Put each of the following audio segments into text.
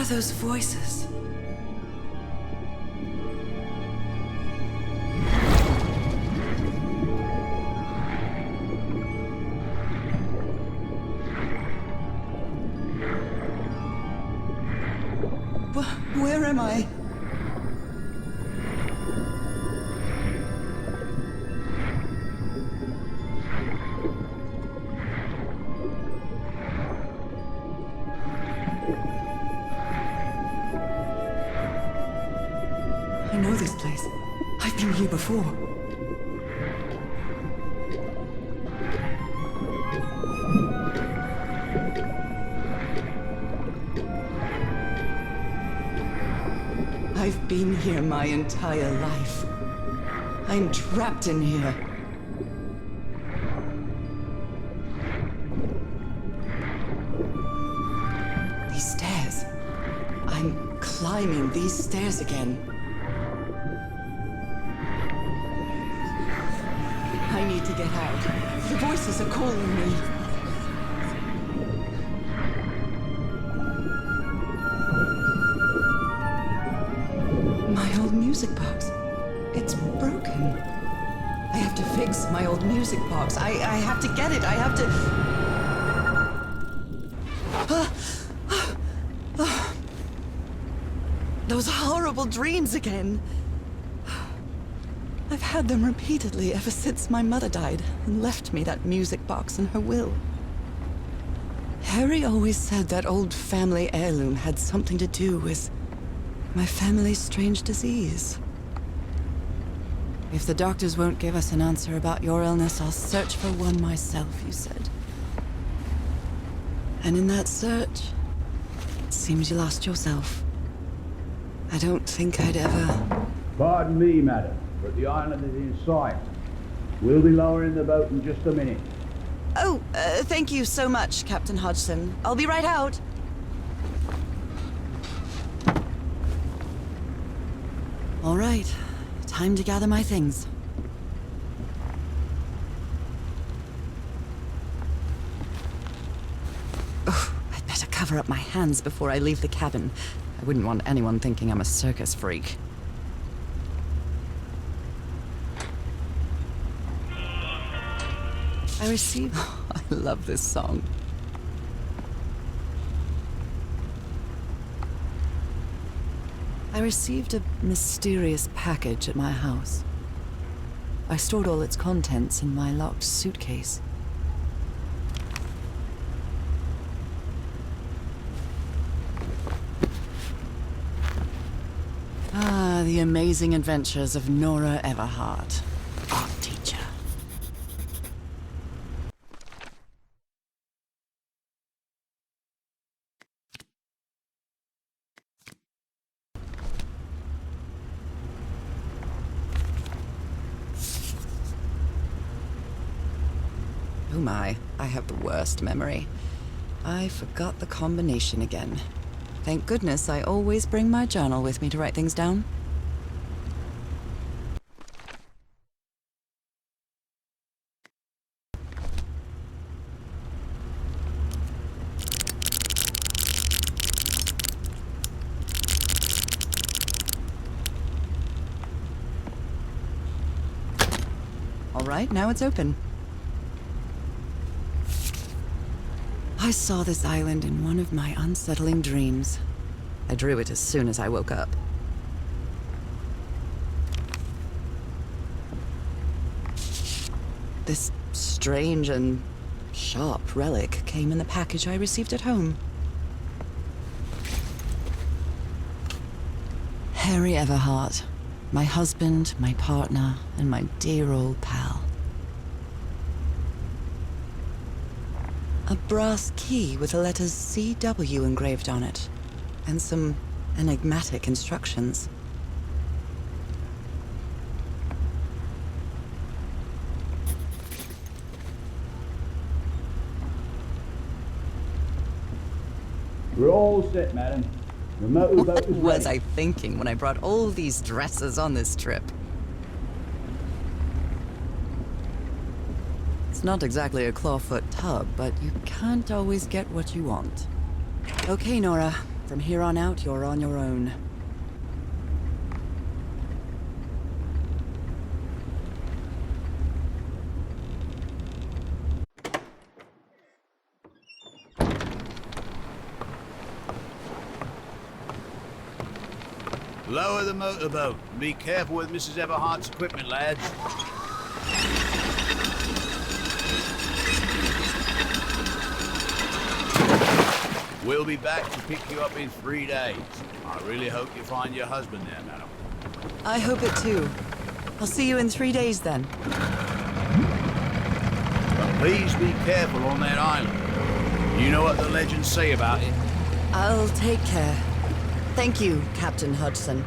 are those voices? Where am I? I know this place. I've been here before. I've been here my entire life. I'm trapped in here. These stairs. I'm climbing these stairs again. I need to get out. The voices are calling me. My old music box. It's broken. I have to fix my old music box. I have to get it. I have to... Those horrible dreams again. I've had them repeatedly ever since my mother died and left me that music box in her will. Harry always said that old family heirloom had something to do with my family's strange disease. If the doctors won't give us an answer about your illness, I'll search for one myself, you said. And in that search, it seems you lost yourself. I don't think I'd ever... Pardon me, madam, but the island is in sight. We'll be lowering the boat in just a minute. Oh, thank you so much, Captain Hodgson. I'll be right out. All right, time to gather my things. Oh, I'd better cover up my hands before I leave the cabin. I wouldn't want anyone thinking I'm a circus freak. I received... Oh, I love this song. I received a mysterious package at my house. I stored all its contents in my locked suitcase. Ah, the amazing adventures of Norah Everhart, art teacher. Oh my, I have the worst memory. I forgot the combination again. Thank goodness I always bring my journal with me to write things down. All right, now it's open. I saw this island in one of my unsettling dreams. I drew it as soon as I woke up. This strange and sharp relic came in the package I received at home. Harry Everhart, my husband, my partner, and my dear old pal. A brass key with the letters CW engraved on it, and some enigmatic instructions. We're all set, madam. The motorboat What is was ready. I thinking when I brought all these dresses on this trip? It's not exactly a clawfoot tub, but you can't always get what you want. Okay, Norah, From here on out, you're on your own. Lower the motorboat. Be careful with Mrs. Everhart's equipment, lads. We'll be back to pick you up in 3 days. I really hope you find your husband there, madam. I hope it too. I'll see you in 3 days then. But please be careful on that island. You know what the legends say about it. I'll take care. Thank you, Captain Hudson.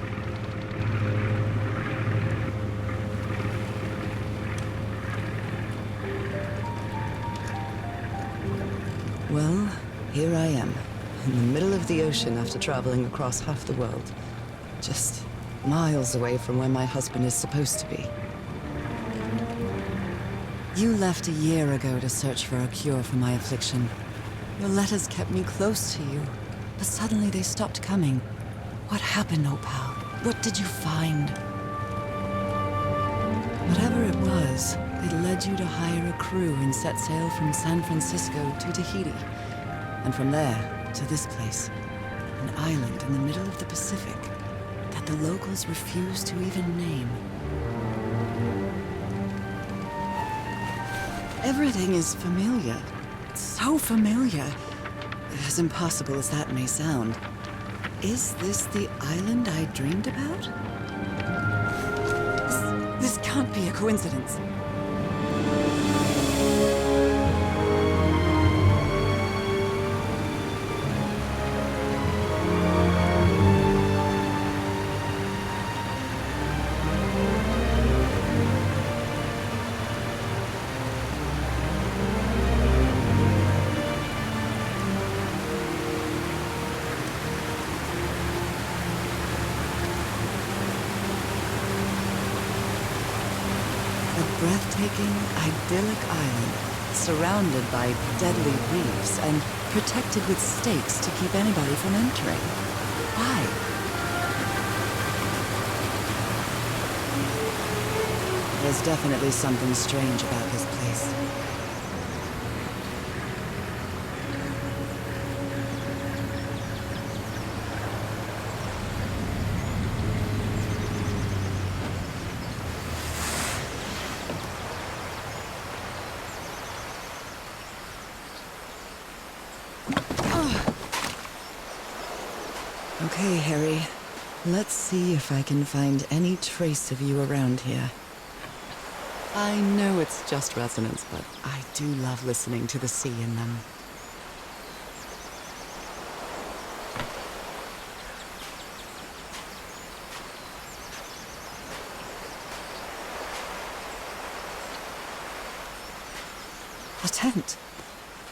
Well, here I am, in the middle of the ocean after traveling across half the world. Just miles away from where my husband is supposed to be. You left a year ago to search for a cure for my affliction. Your letters kept me close to you, but suddenly they stopped coming. What happened, Opal? What did you find? Whatever it was, it led you to hire a crew and set sail from San Francisco to Tahiti. And from there to this place, an island in the middle of the Pacific that the locals refuse to even name. Everything is familiar. So familiar. As impossible as that may sound. Is this the island I dreamed about? This can't be a coincidence. Breathtaking, idyllic island, surrounded by deadly reefs and protected with stakes to keep anybody from entering. Why? There's definitely something strange about this place. Okay, Harry. Let's see if I can find any trace of you around here. I know it's just resonance, but I do love listening to the sea in them. A tent.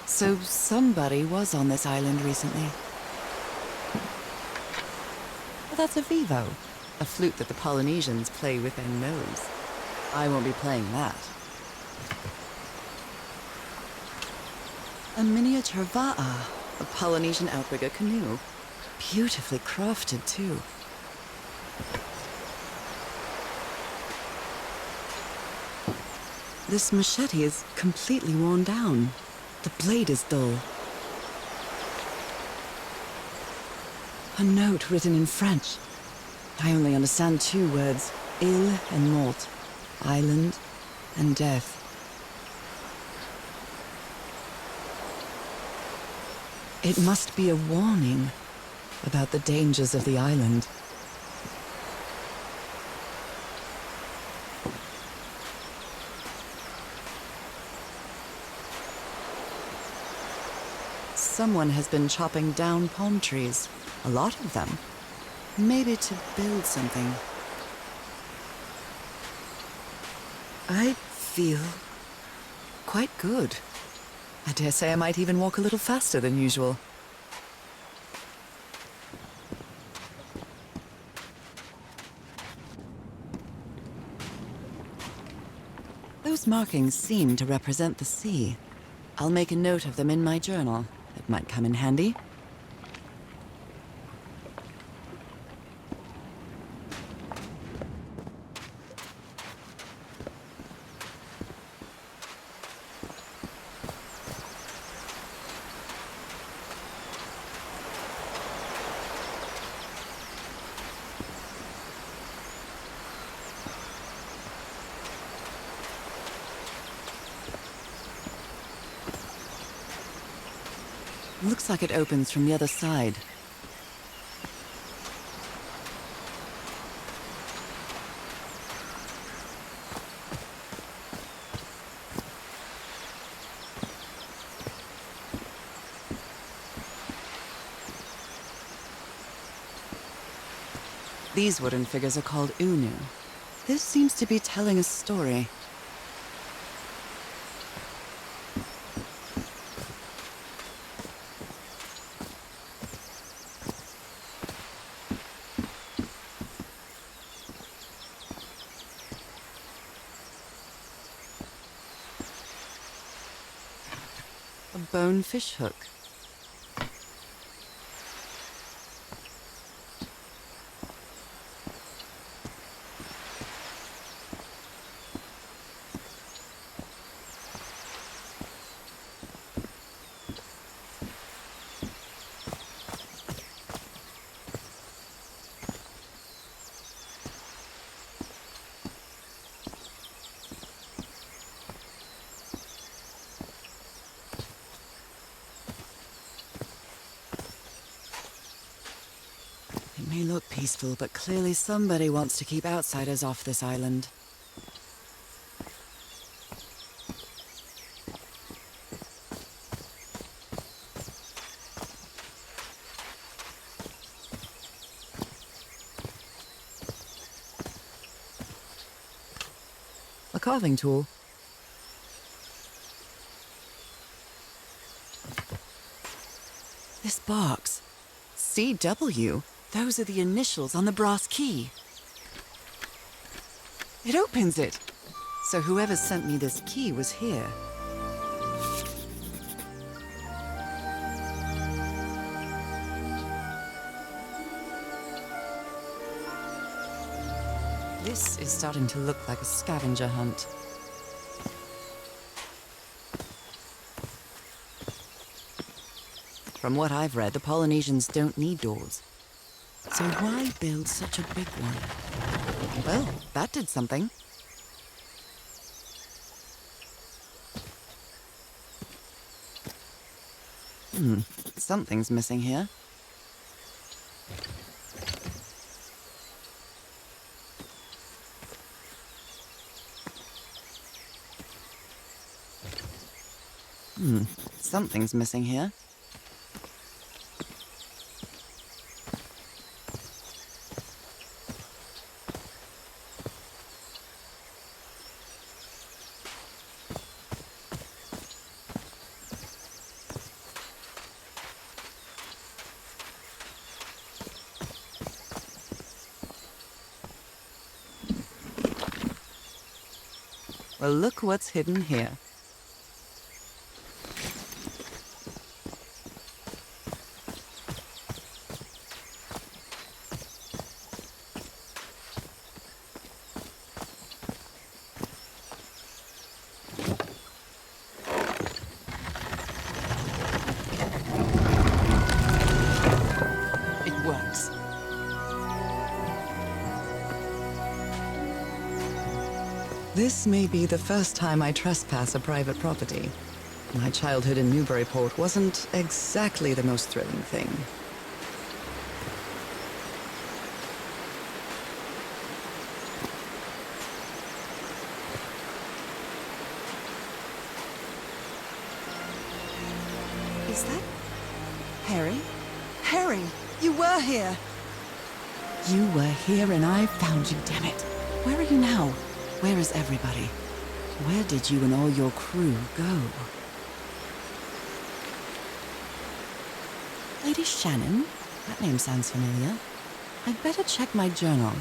So somebody was on this island recently. That's a vivo, a flute that the Polynesians play with their nose. I won't be playing that. A miniature va'a, a Polynesian outrigger canoe. Beautifully crafted, too. This machete is completely worn down. The blade is dull. A note written in French. I only understand 2 words, île and mort, island and death. It must be a warning about the dangers of the island. Someone has been chopping down palm trees. A lot of them. Maybe to build something. I feel quite good. I dare say I might even walk a little faster than usual. Those markings seem to represent the sea. I'll make a note of them in my journal. It might come in handy. Looks like it opens from the other side. These wooden figures are called unu. This seems to be telling a story. A bone fish hook. It may look peaceful, but clearly somebody wants to keep outsiders off this island. A carving tool. This box. CW. Those are the initials on the brass key. It opens it. So whoever sent me this key was here. This is starting to look like a scavenger hunt. From what I've read, the Polynesians don't need doors. So why build such a big one? Well, that did something. Something's missing here. Something's missing here. Well, look what's hidden here. It works. This may be the first time I trespass a private property. My childhood in Newburyport wasn't exactly the most thrilling thing. Is that Harry? Harry, you were here! You were here and I found you, damn it. Where are you now? Where is everybody? Where did you and all your crew go? Lady Shannon? That name sounds familiar. I'd better check my journal.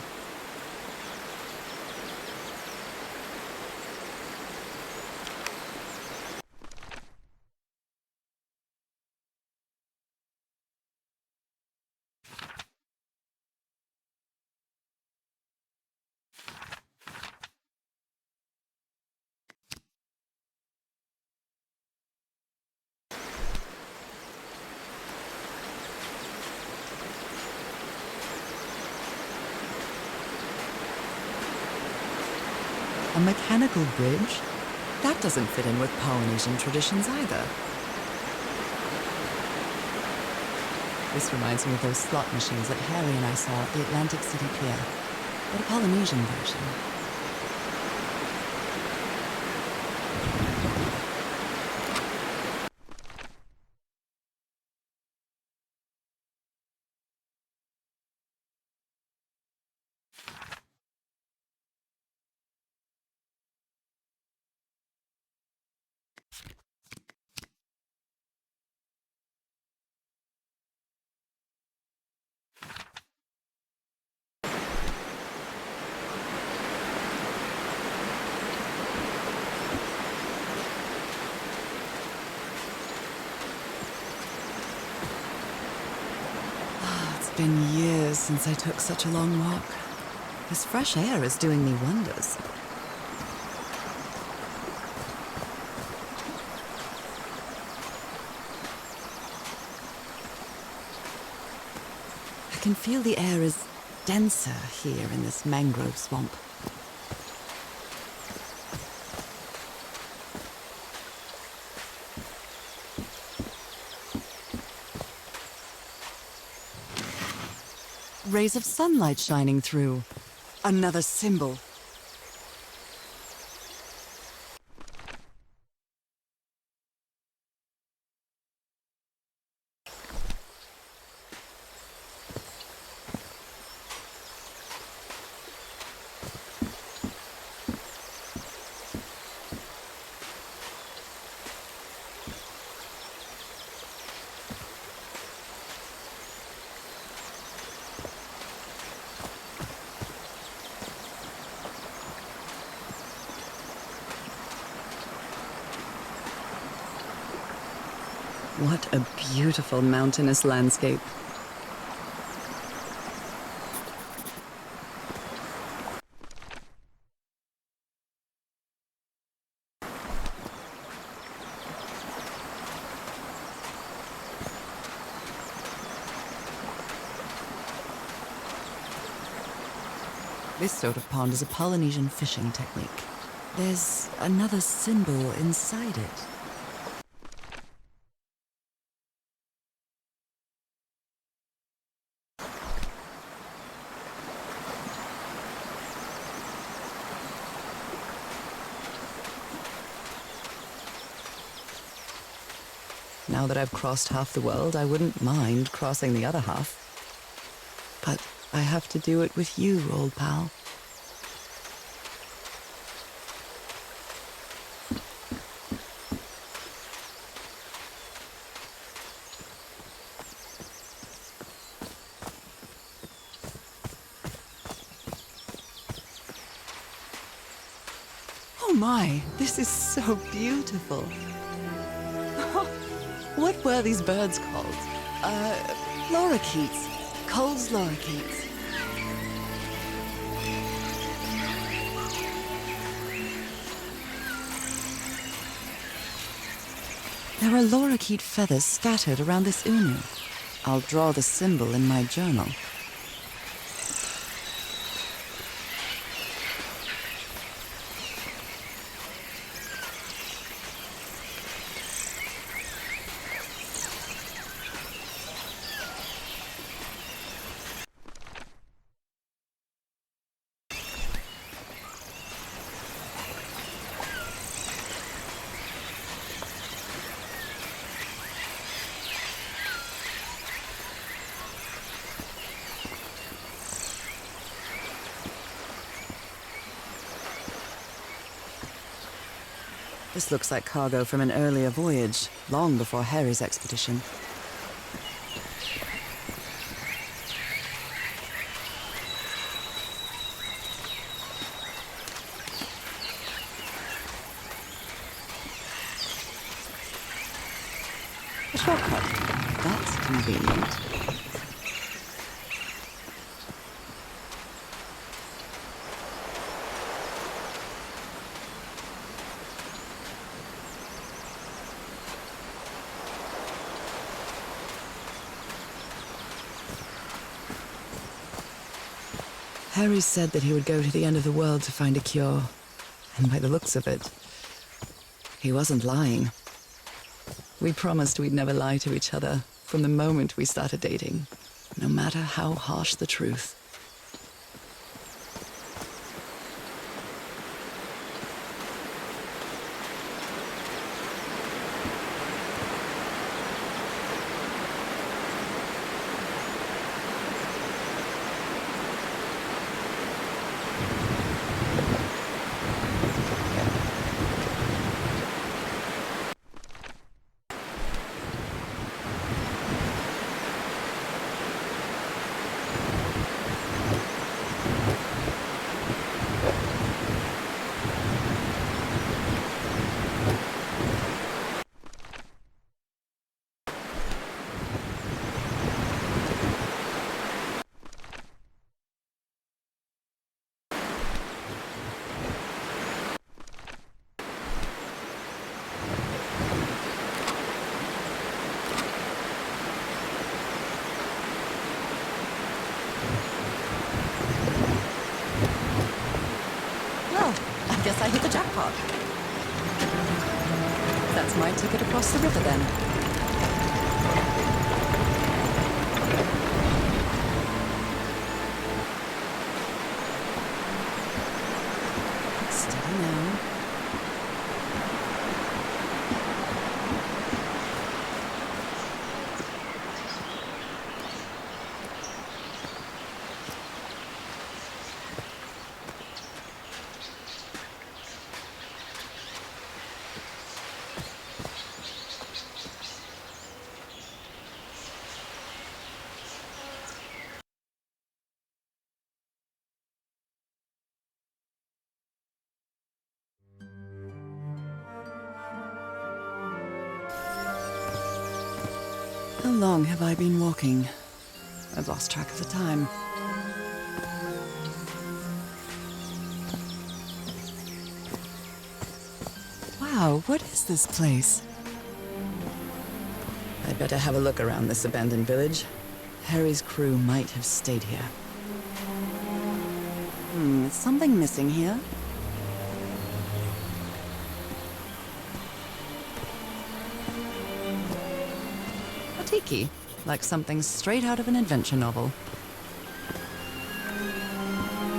A mechanical bridge? That doesn't fit in with Polynesian traditions either. This reminds me of those slot machines that Harry and I saw at the Atlantic City Pier, but a Polynesian version. It's been years since I took such a long walk. This fresh air is doing me wonders. I can feel the air is denser here in this mangrove swamp. Rays of sunlight shining through. Another symbol. What a beautiful mountainous landscape. This sort of pond is a Polynesian fishing technique. There's another symbol inside it. Now that I've crossed half the world, I wouldn't mind crossing the other half. But I have to do it with you, old pal. Oh my, this is so beautiful. What were these birds called? Lorikeets. Cole's lorikeets. There are lorikeet feathers scattered around this unu. I'll draw the symbol in my journal. This looks like cargo from an earlier voyage, long before Harry's expedition. A shortcut. That's convenient. Harry said that he would go to the end of the world to find a cure. And by the looks of it, he wasn't lying. We promised we'd never lie to each other from the moment we started dating, no matter how harsh the truth. Guess I hit the jackpot. That's my ticket across the river then. Steady now. How long have I been walking? I've lost track of the time. Wow, what is this place? I'd better have a look around this abandoned village. Harry's crew might have stayed here. Is something missing here? A tiki, like something straight out of an adventure novel.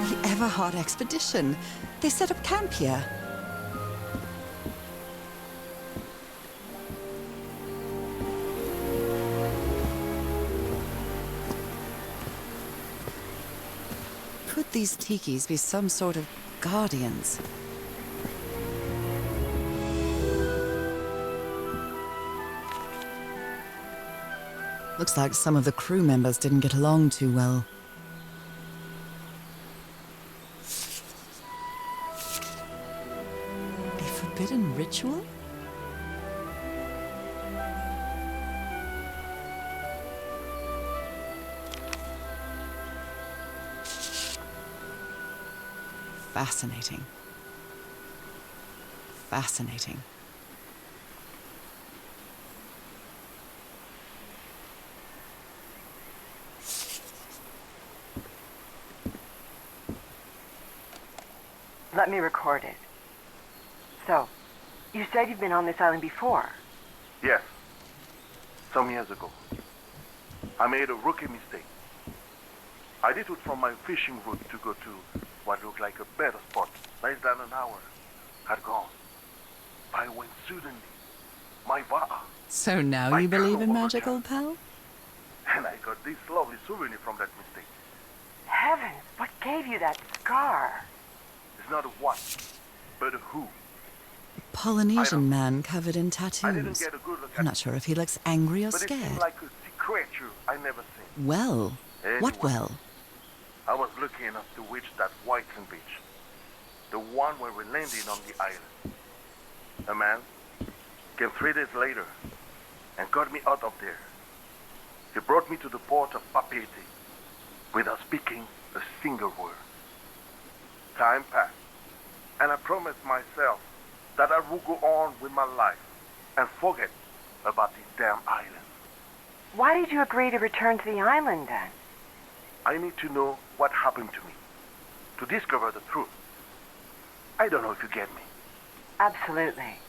The Everhard expedition. They set up camp here. Could these tikis be some sort of guardians? Looks like some of the crew members didn't get along too well. A forbidden ritual? Fascinating. Fascinating. Let me record it. So, you said you've been on this island before? Yes. Some years ago. I made a rookie mistake. I detoured from my fishing route to go to what looked like a better spot. Less than an hour had gone. By when suddenly, my va. So now you believe in magic, old pal? And I got this lovely souvenir from that mistake. Heavens, what gave you that scar? It's not a what, but a who. Polynesian man covered in I didn't tattoos. get a good look at I'm not sure if he looks angry or but it seemed scared. like a sea creature I never seen. Well, what Anyway. well? I was lucky enough to reach that Whiteland beach. The one where we landed on the island. A man came 3 days later and got me out of there. He brought me to the port of Papeete without speaking a single word. Time passed, and I promised myself that I would go on with my life and forget about this damn island. Why did you agree to return to the island then? I need to know what happened to me, to discover the truth. I don't know if you get me. Absolutely.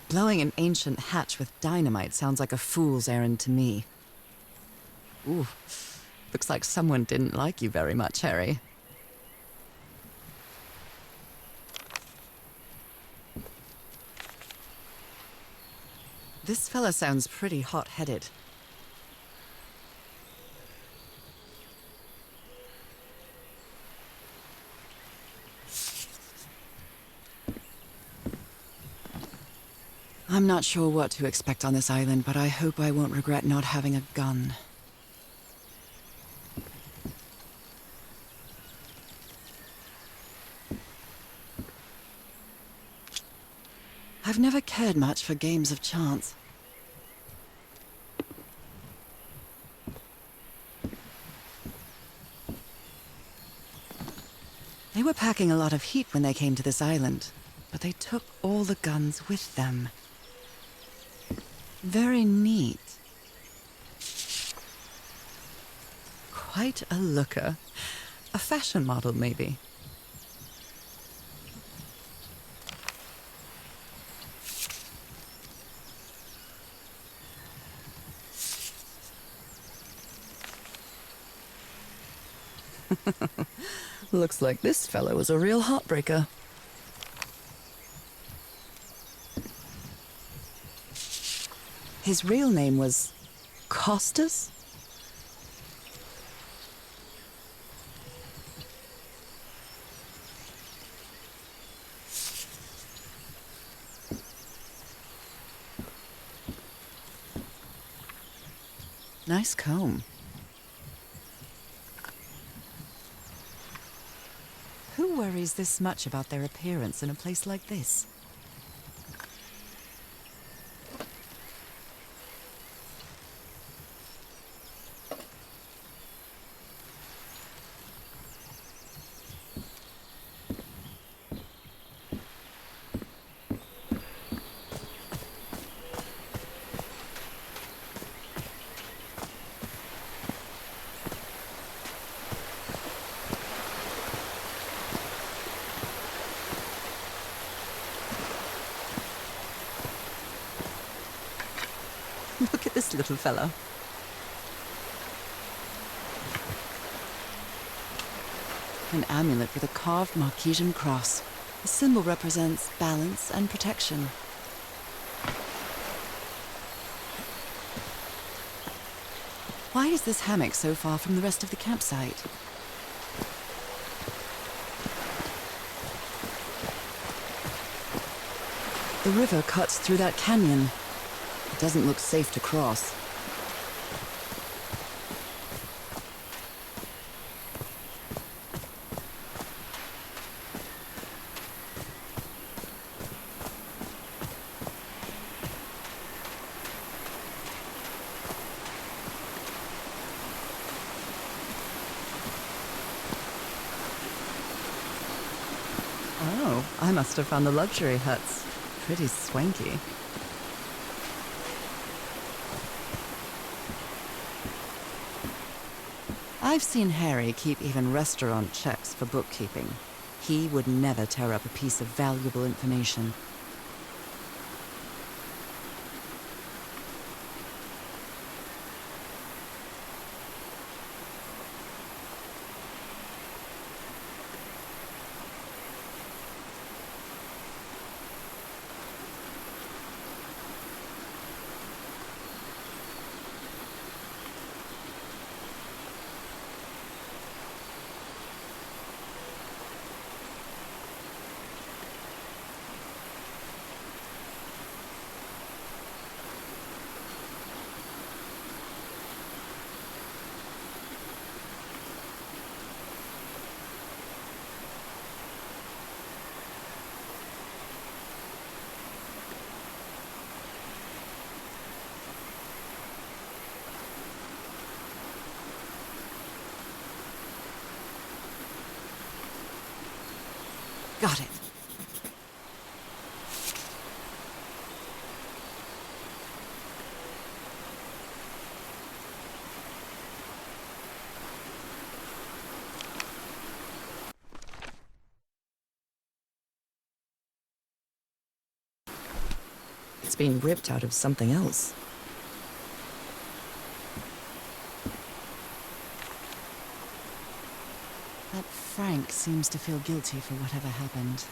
Blowing an ancient hatch with dynamite sounds like a fool's errand to me. Ooh, looks like someone didn't like you very much, Harry. This fella sounds pretty hot-headed. I'm not sure what to expect on this island, but I hope I won't regret not having a gun. I've never cared much for games of chance. They were packing a lot of heat when they came to this island, but they took all the guns with them. Very neat. Quite a looker. A fashion model, maybe. Looks like this fellow was a real heartbreaker. His real name was Costas? Nice comb. Who worries this much about their appearance in a place like this? Look at this little fella. An amulet with a carved Marquesian cross. The symbol represents balance and protection. Why is this hammock so far from the rest of the campsite? The river cuts through that canyon. It doesn't look safe to cross. Oh, I must have found the luxury huts. Pretty swanky. I've seen Harry keep even restaurant checks for bookkeeping. He would never tear up a piece of valuable information. Got it. been ripped out of something else. That Frank seems to feel guilty for whatever happened.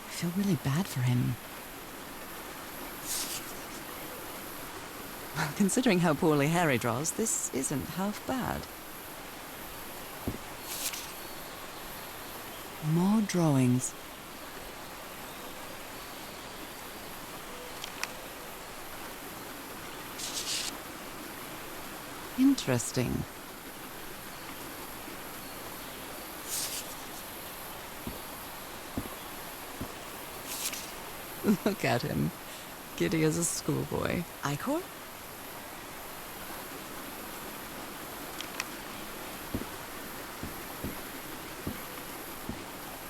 I feel really bad for him. Considering how poorly Harry draws, this isn't half bad. More drawings. Interesting. Look at him. Giddy as a schoolboy. Icor?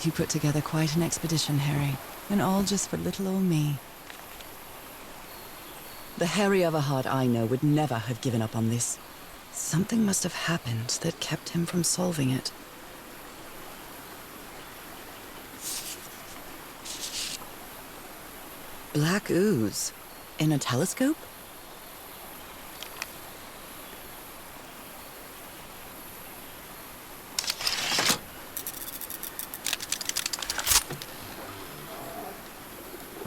You put together quite an expedition, Harry. And all just for little old me. The Harry Everhard I know would never have given up on this. Something must have happened that kept him from solving it. Black ooze. In a telescope?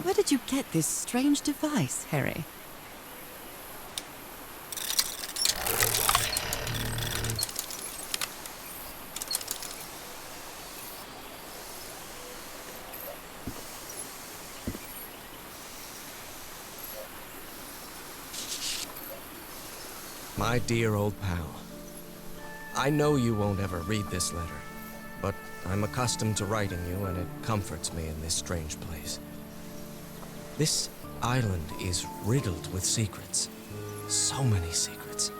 Where did you get this strange device, Harry? My dear old pal, I know you won't ever read this letter, but I'm accustomed to writing you and it comforts me in this strange place. This island is riddled with secrets. So many secrets.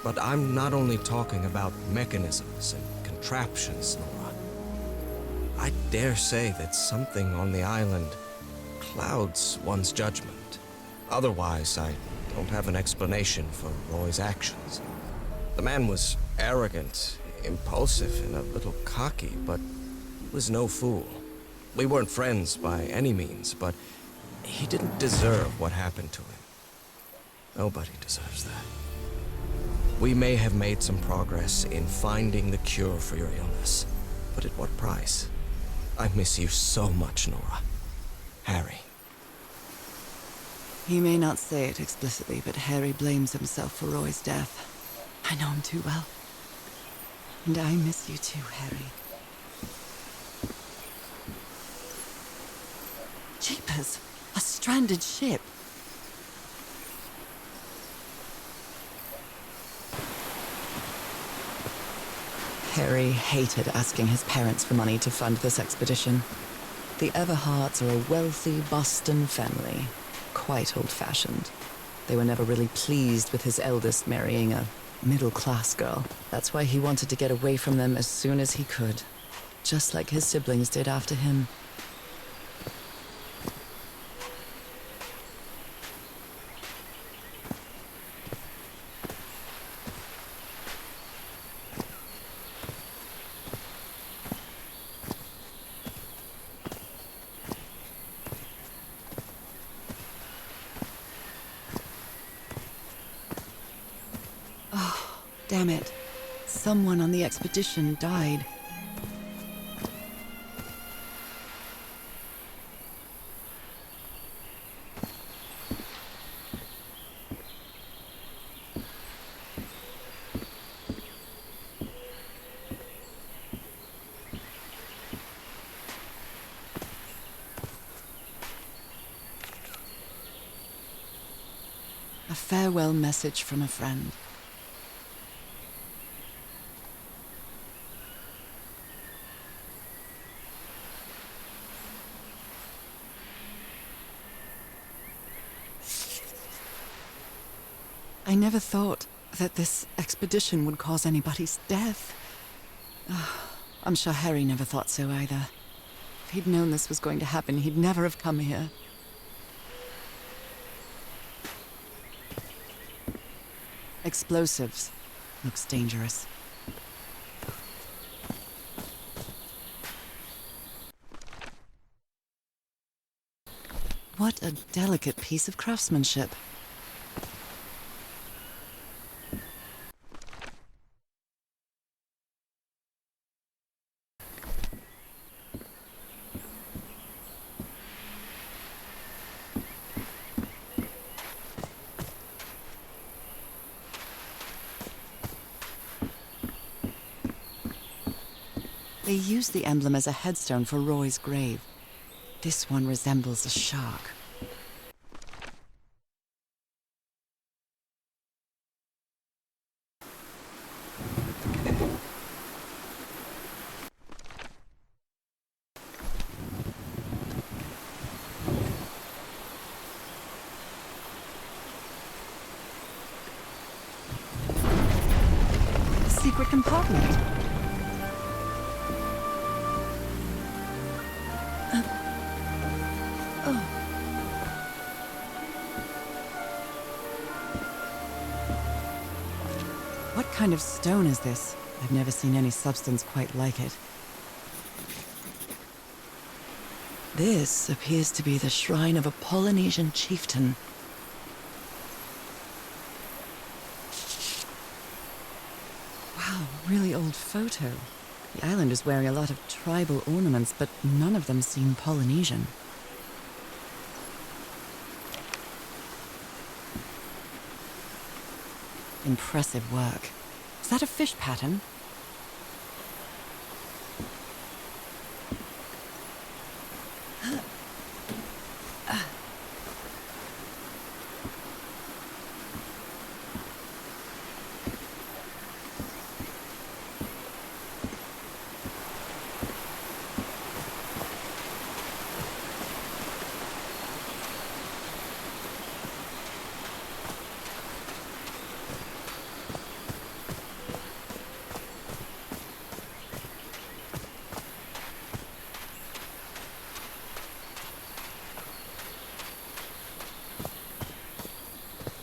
But I'm not only talking about mechanisms and contraptions, Norah. I dare say that something on the island clouds one's judgment. Otherwise, I don't have an explanation for Roy's actions. The man was arrogant, impulsive, and a little cocky, but he was no fool. We weren't friends by any means, but he didn't deserve what happened to him. Nobody deserves that. We may have made some progress in finding the cure for your illness, but at what price? I miss you so much, Norah. Harry. He may not say it explicitly, but Harry blames himself for Roy's death. I know him too well. And I miss you too, Harry. Jeepers! A stranded ship! Harry hated asking his parents for money to fund this expedition. The Everhards are a wealthy Boston family. Quite old-fashioned. They were never really pleased with his eldest marrying a middle-class girl. That's why he wanted to get away from them as soon as he could. Just like his siblings did after him. Damn it. Someone on the expedition died. A farewell message from a friend. I never thought that this expedition would cause anybody's death. I'm sure Harry never thought so either. If he'd known this was going to happen, he'd never have come here. Explosives. Looks dangerous. What a delicate piece of craftsmanship. They used the emblem as a headstone for Roy's grave. This one resembles a shark. A secret compartment. What kind of stone is this? I've never seen any substance quite like it. This appears to be the shrine of a Polynesian chieftain. Wow, really old photo. The island is wearing a lot of tribal ornaments, but none of them seem Polynesian. Impressive work. Is that a fish pattern?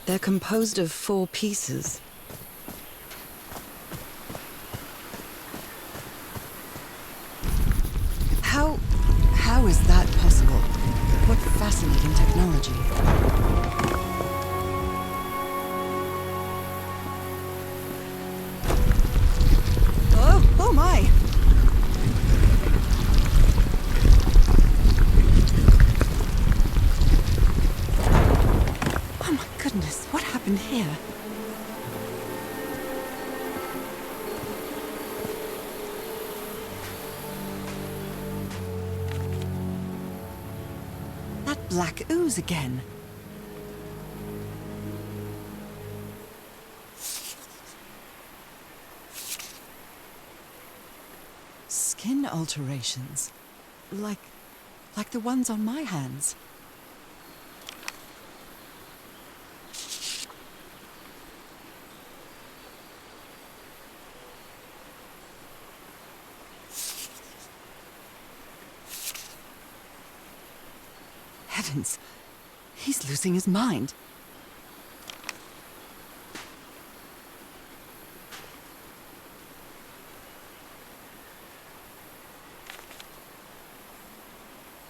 They're composed of 4 pieces. How is that possible? What fascinating technology. Oh my! Goodness, what happened here? That black ooze again. Skin alterations. Like the ones on my hands. Heavens, he's losing his mind.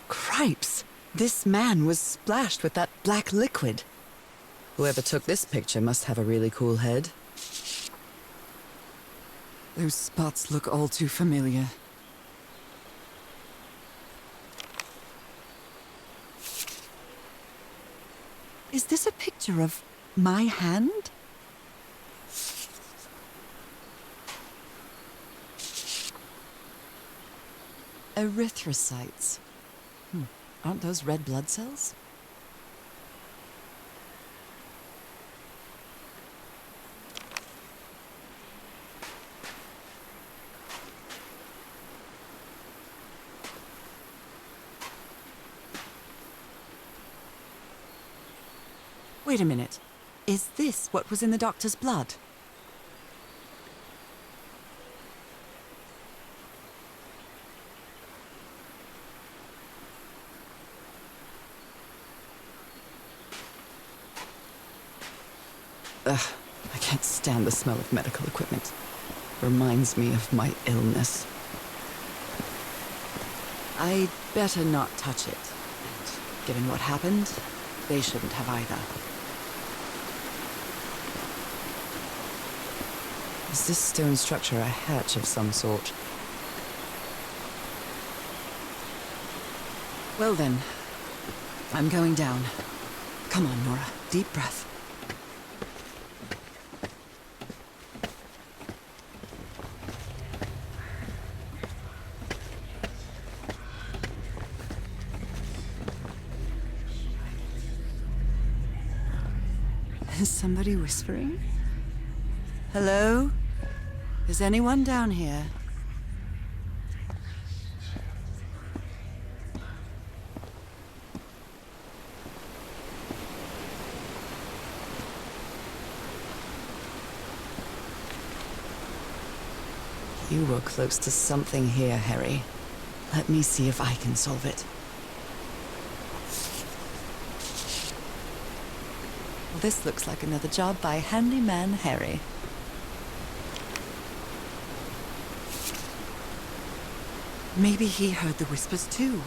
Cripes, this man was splashed with that black liquid. Whoever took this picture must have a really cool head. Those spots look all too familiar. Is this a picture of my hand? Erythrocytes. Aren't those red blood cells? Wait a minute. Is this what was in the doctor's blood? Ugh, I can't stand the smell of medical equipment. Reminds me of my illness. I'd better not touch it. Given what happened, they shouldn't have either. Is this stone structure a hatch of some sort? Well then, I'm going down. Come on, Norah. Deep breath. Is somebody whispering? Hello? Is anyone down here? You were close to something here, Harry. Let me see if I can solve it. Well, this looks like another job by Handyman Harry. Maybe he heard the whispers too.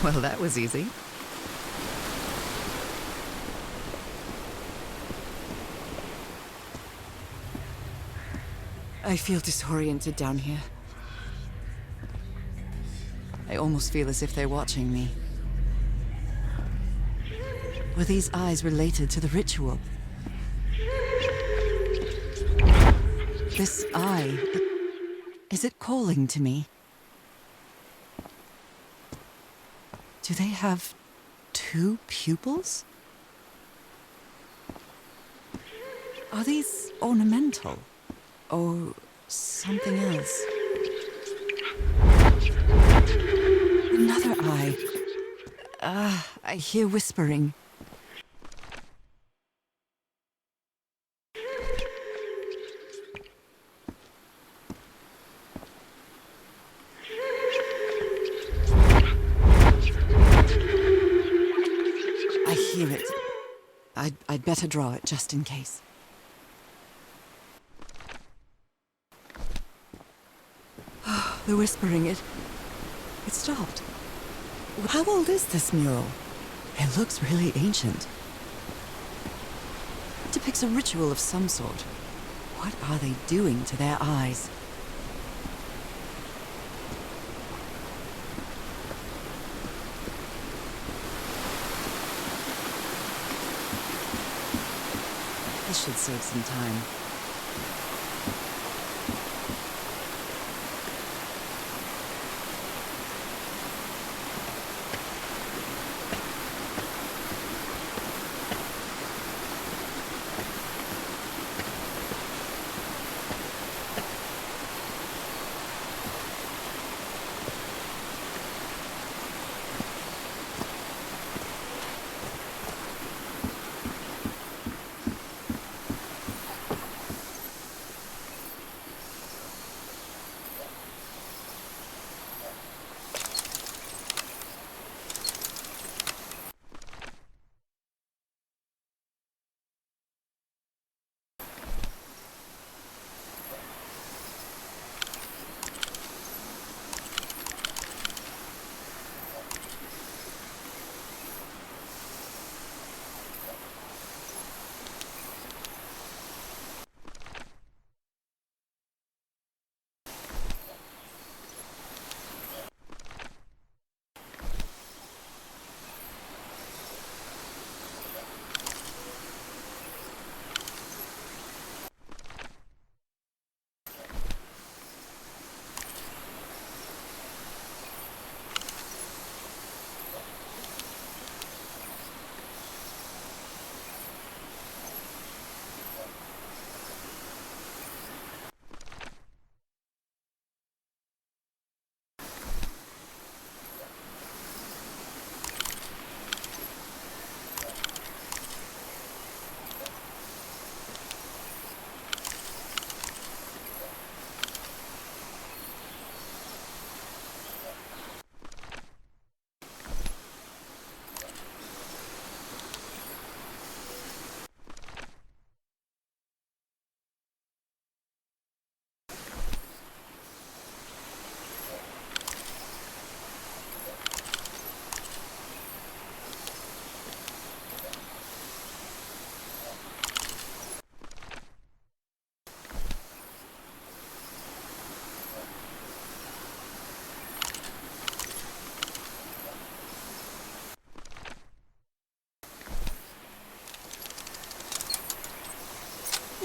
Well, that was easy. I feel disoriented down here. I almost feel as if they're watching me. Were these eyes related to the ritual? This eye, is it calling to me? Do they have 2 pupils? Are these ornamental? Or something else? Another eye. I hear whispering. I hear it. I'd better draw it just in case. The whispering, it stopped. How old is this mural? It looks really ancient. It depicts a ritual of some sort. What are they doing to their eyes? This should save some time.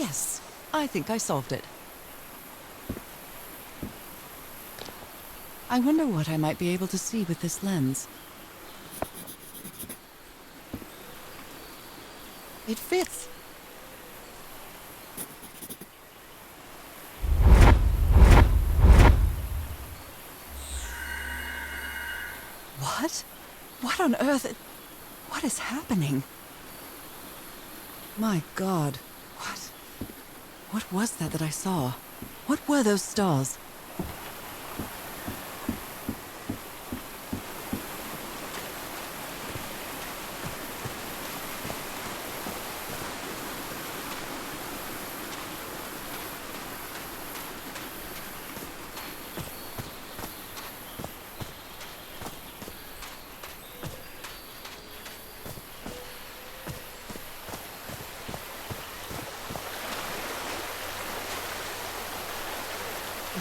Yes, I think I solved it. I wonder what I might be able to see with this lens. It fits. What? What on earth? What is happening? My God, what? What was that I saw? What were those stars?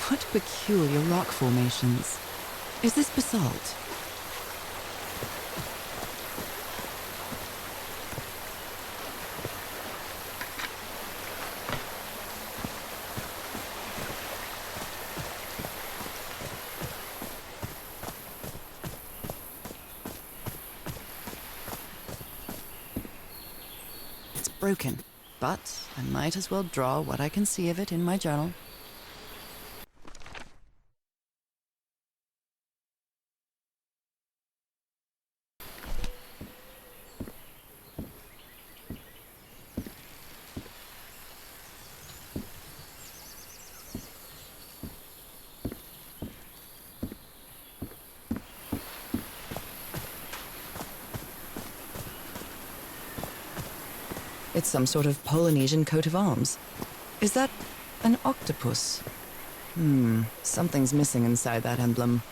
What peculiar rock formations. Is this basalt? It's broken, but I might as well draw what I can see of it in my journal. It's some sort of Polynesian coat of arms. Is that an octopus? Something's missing inside that emblem.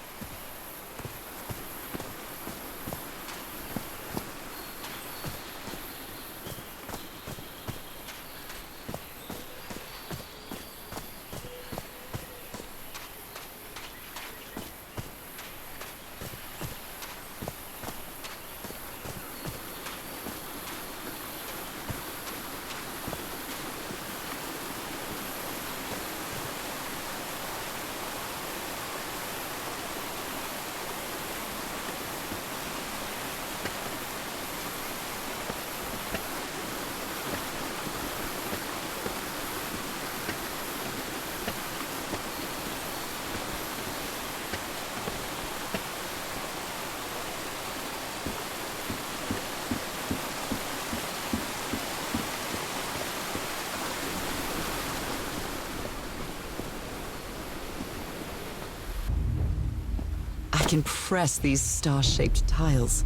I can press these star-shaped tiles.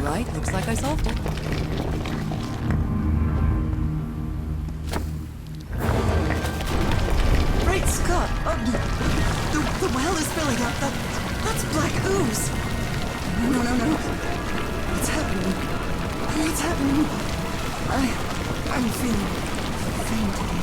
Right, looks like I solved it. Great Scott! Oh, the well is filling up. That's black ooze. No. What's happening? What's happening? I'm feeling faint again.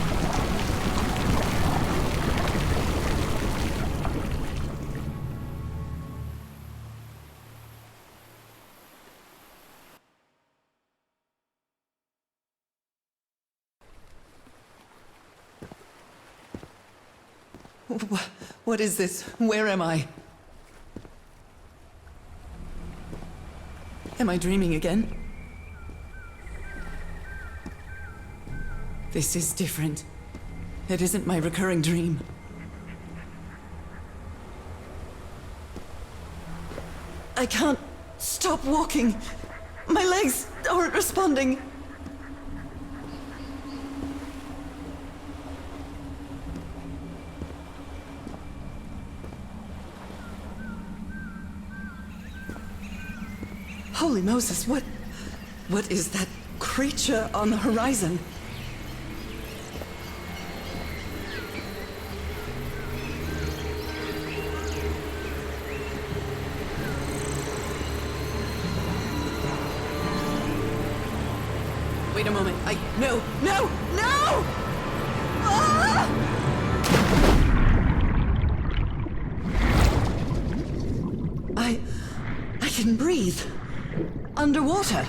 What is this? Where am I? Am I dreaming again? This is different. It isn't my recurring dream. I can't stop walking. My legs aren't responding. Holy Moses, what is that creature on the horizon? Wait a moment. No! Ah! I can breathe. Underwater.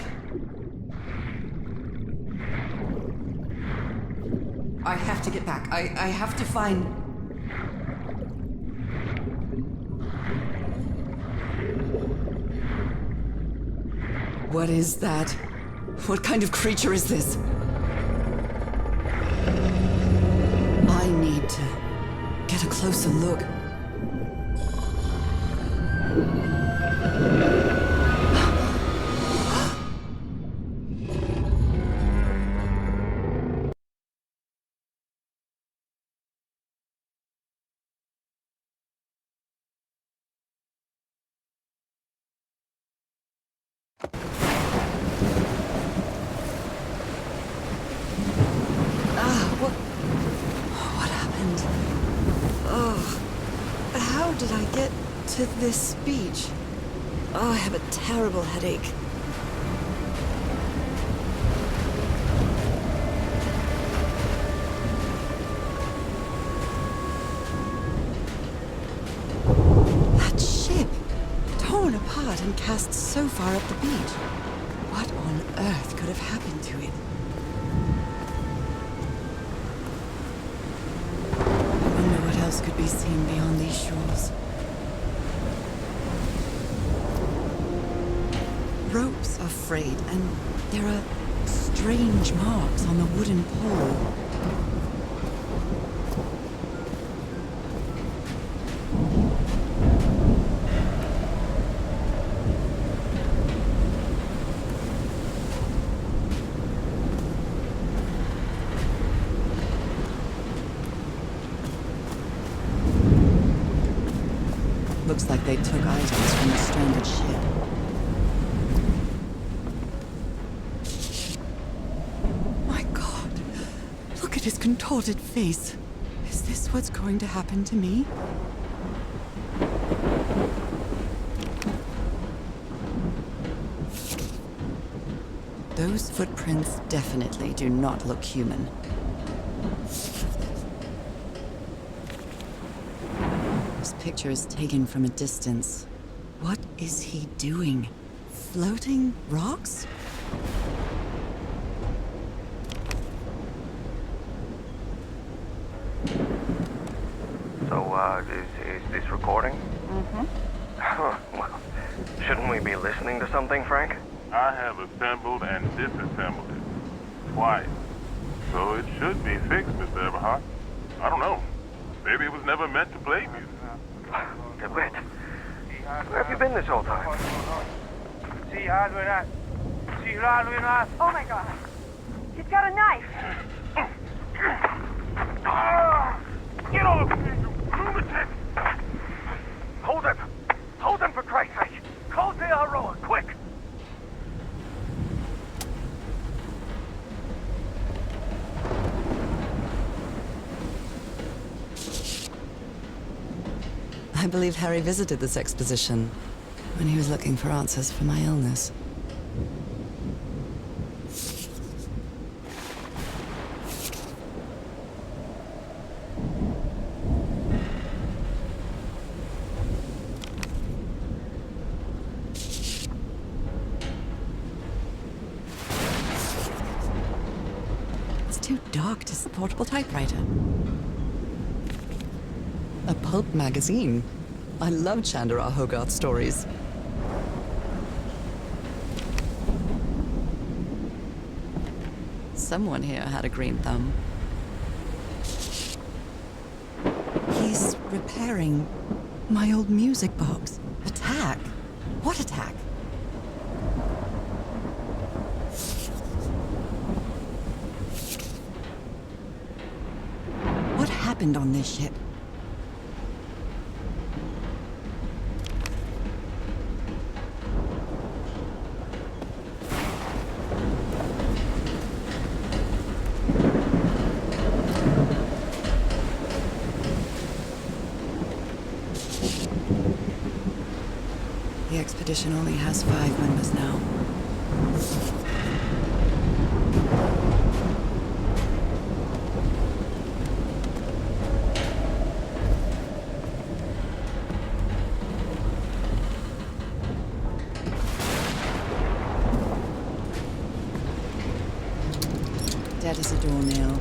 I have to get back. I have to find... What is that? What kind of creature is this? I need to get a closer look. What happened? Oh, how did I get to this beach? Oh, I have a terrible headache. That ship, torn apart and cast so far up the beach. What on earth could have happened to it? I wonder what else could be seen beyond these shores. Ropes are frayed, and there are strange marks on the wooden pole. Looks like they took items from the stranded ship. My God, look at his contorted face. Is this what's going to happen to me? Those footprints definitely do not look human. This picture is taken from a distance. What is he doing? Floating rocks? So, is this recording? Mm-hmm. Well, shouldn't we be listening to something, Frank? I have assembled and disassembled it twice. So it should be fixed, Mr. Everhart. I don't know. Maybe it was never meant to play music. DeWitt, where have you been this whole time? See hard with that. See hard with that. Oh my God. He's got a knife. Get off me, you lunatic! Hold him! Hold him, for Christ's sake! Call the Aroa, quick! I believe Harry visited this exposition when he was looking for answers for my illness. It's too dark to see a portable typewriter. A pulp magazine. I love Chandra Hogarth stories. Someone here had a green thumb. He's repairing my old music box. Attack? What attack? What happened on this ship? expedition only has 5 members now. Dead as a doornail.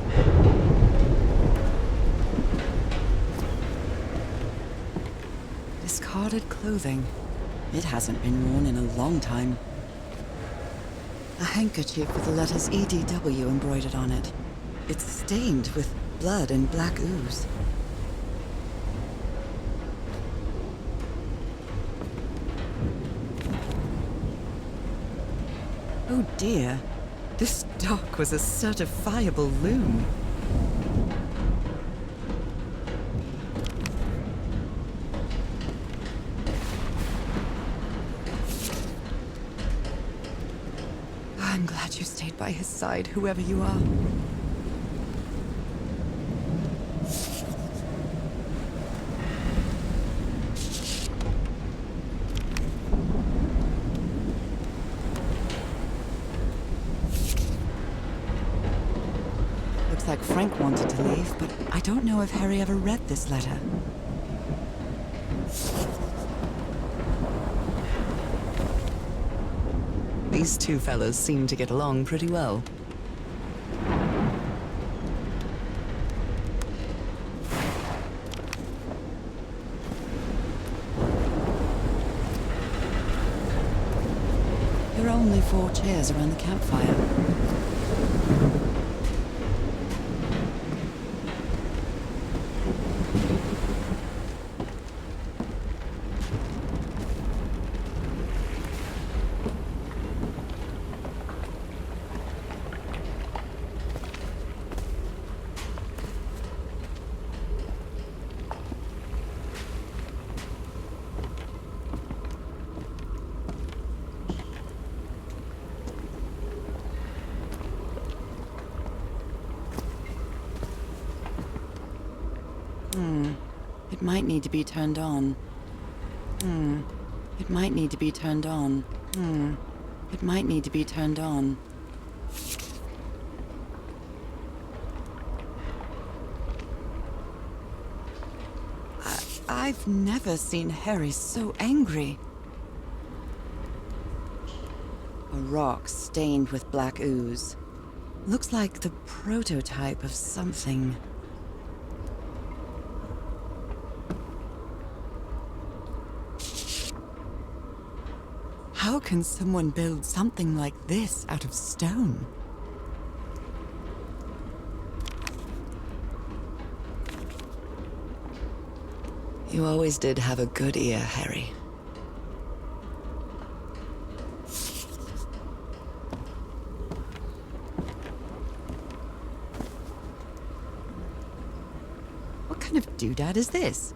Discarded clothing. It hasn't been worn in a long time. A handkerchief with the letters EDW embroidered on it. It's stained with blood and black ooze. Oh dear. This dock was a certifiable loon. I'm glad you stayed by his side, whoever you are. Looks like Frank wanted to leave, but I don't know if Harry ever read this letter. These two fellows seem to get along pretty well. There are only 4 chairs around the campfire. It might need to be turned on. It might need to be turned on. It might need to be turned on. I've never seen Harry so angry. A rock stained with black ooze. Looks like the prototype of something. How can someone build something like this out of stone? You always did have a good ear, Harry. What kind of doodad is this?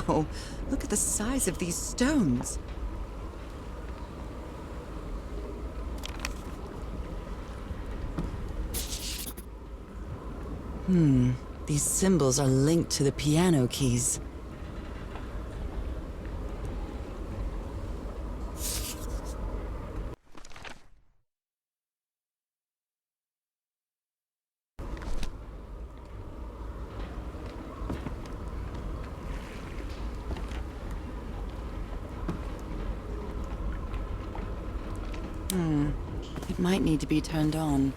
Wow, look at the size of these stones. These symbols are linked to the piano keys. It might need to be turned on.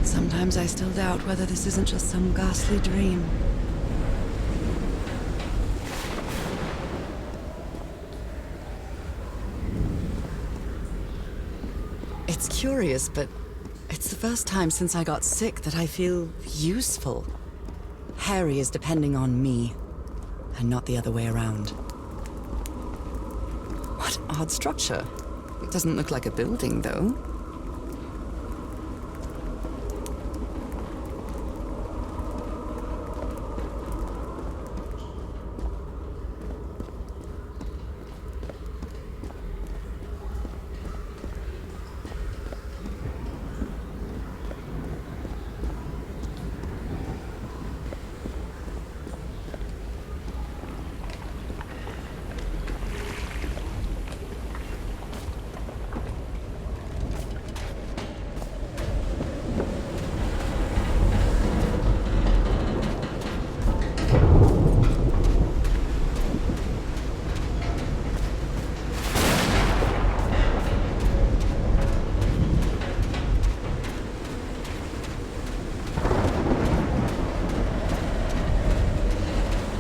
Sometimes I still doubt whether this isn't just some ghastly dream. It's curious, but it's the first time since I got sick that I feel useful. Harry is depending on me, and not the other way around. What odd structure. It doesn't look like a building, though.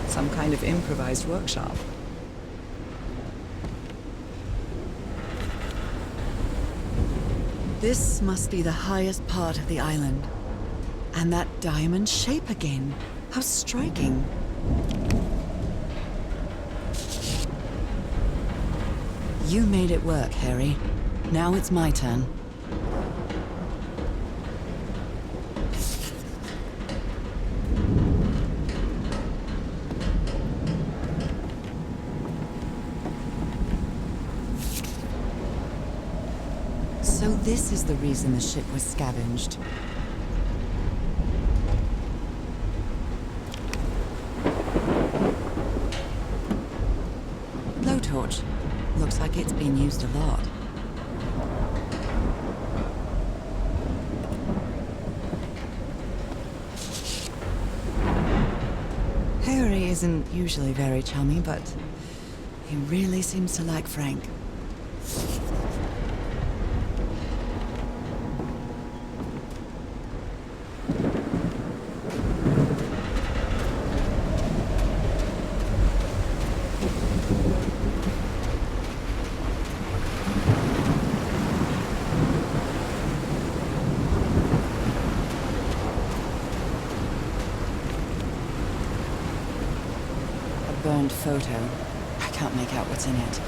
Some kind of improvised workshop. This must be the highest part of the island. And that diamond shape again. How striking. You made it work, Harry. Now it's my turn. So this is the reason the ship was scavenged. Blowtorch. Looks like it's been used a lot. Harry isn't usually very chummy, but he really seems to like Frank. Burned photo. I can't make out what's in it.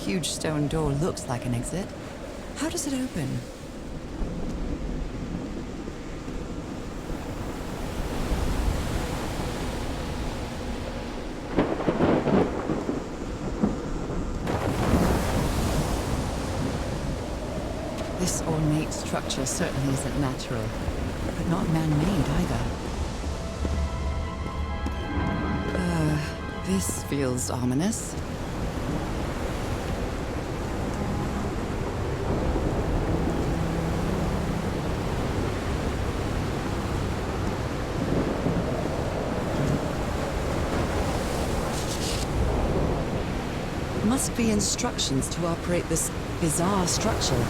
Huge stone door looks like an exit. How does it open? This ornate structure certainly isn't natural, but not man-made either. This feels ominous. Must be instructions to operate this bizarre structure.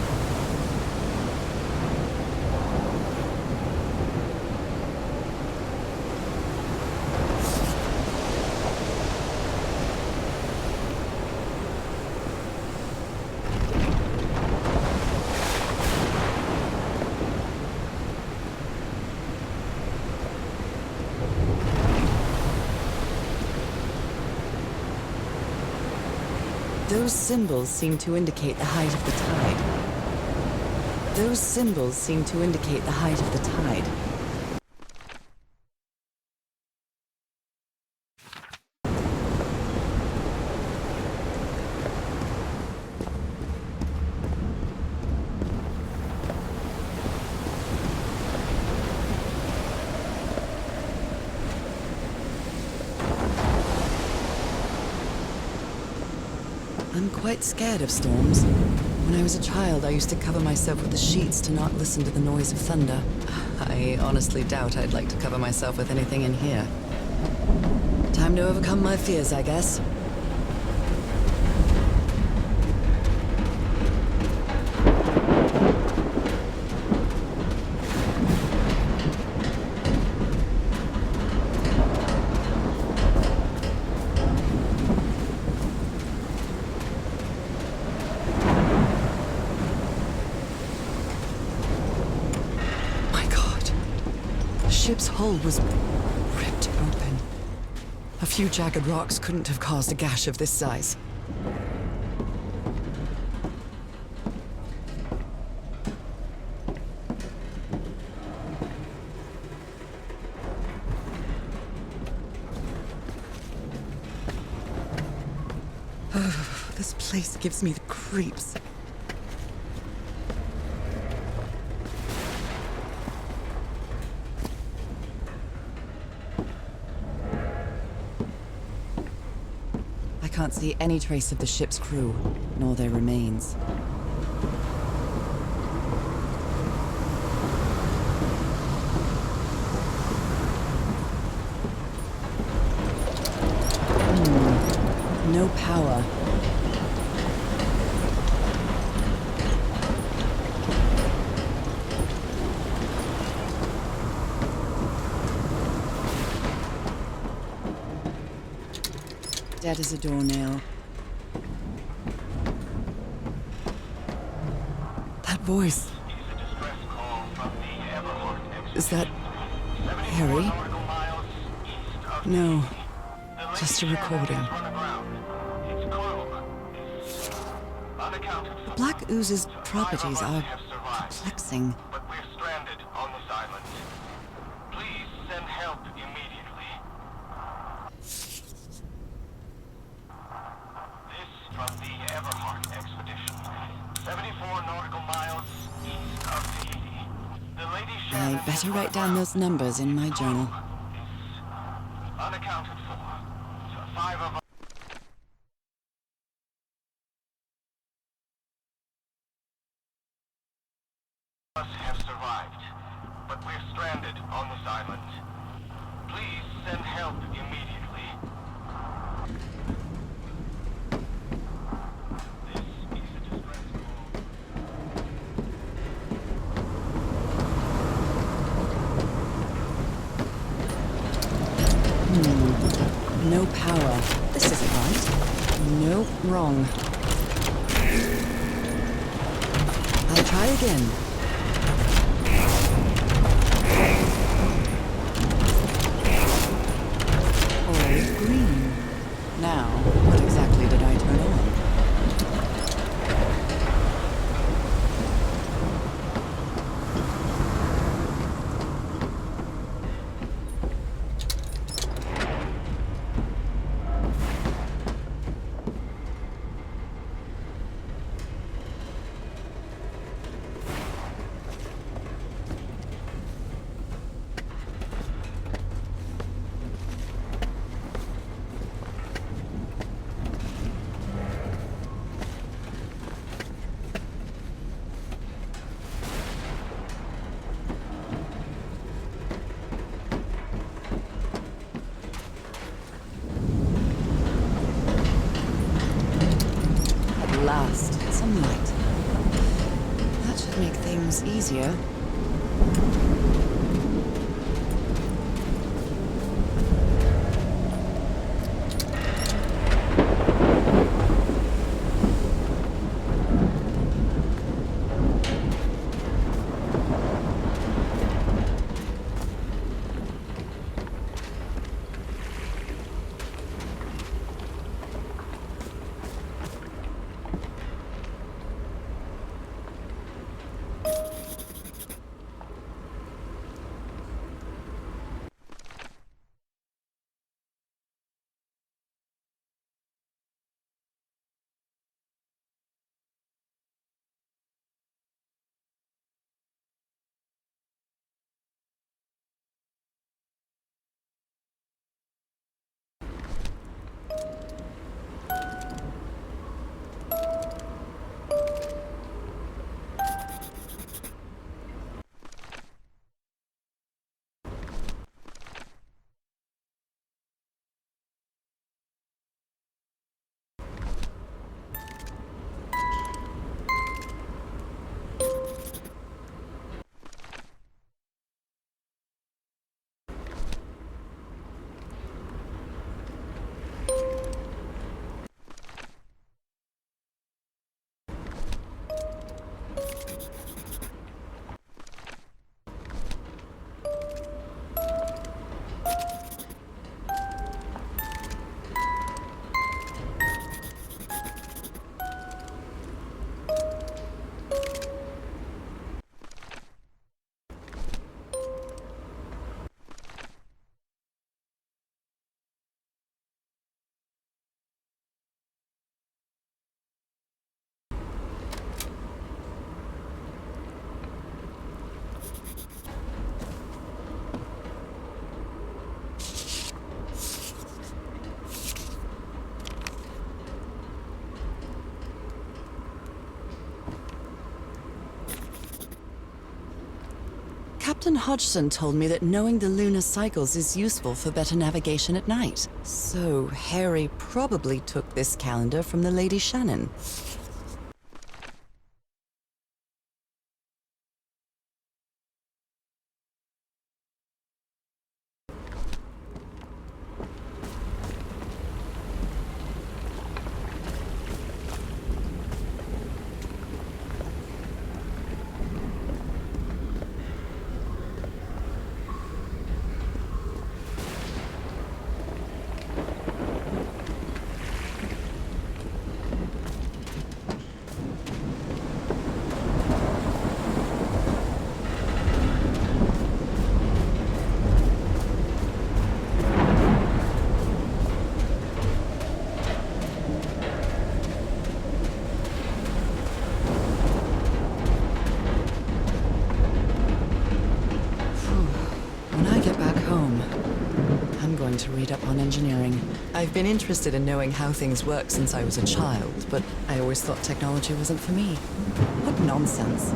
Those symbols seem to indicate the height of the tide. Those symbols seem to indicate the height of the tide. I'm quite scared of storms. When I was a child, I used to cover myself with the sheets to not listen to the noise of thunder. I honestly doubt I'd like to cover myself with anything in here. Time to overcome my fears, I guess. The ship's hull was ripped open. A few jagged rocks couldn't have caused a gash of this size. Oh, this place gives me the creeps. I can't see any trace of the ship's crew, nor their remains. No power. Dead as a doornail. That voice. Is that Harry? No, just a recording. The Black Ooze's properties are perplexing. But we're stranded on this island. Please send help immediately. This from the Everhart expedition. 74 nautical miles east of Tahiti. The Lady Shannon I'd better write down those numbers in my journal. unaccounted for. 5 of us have survived, but we're stranded on this island. Please send help immediately. This is a distress call. No power. This isn't right. Nope, wrong. I'll try again. Olive green. Now, what exactly did I turn on? Last, some light. That should make things easier. Captain Hodgson told me that knowing the lunar cycles is useful for better navigation at night. So Harry probably took this calendar from the Lady Shannon. To read up on engineering. I've been interested in knowing how things work since I was a child, but I always thought technology wasn't for me. What nonsense.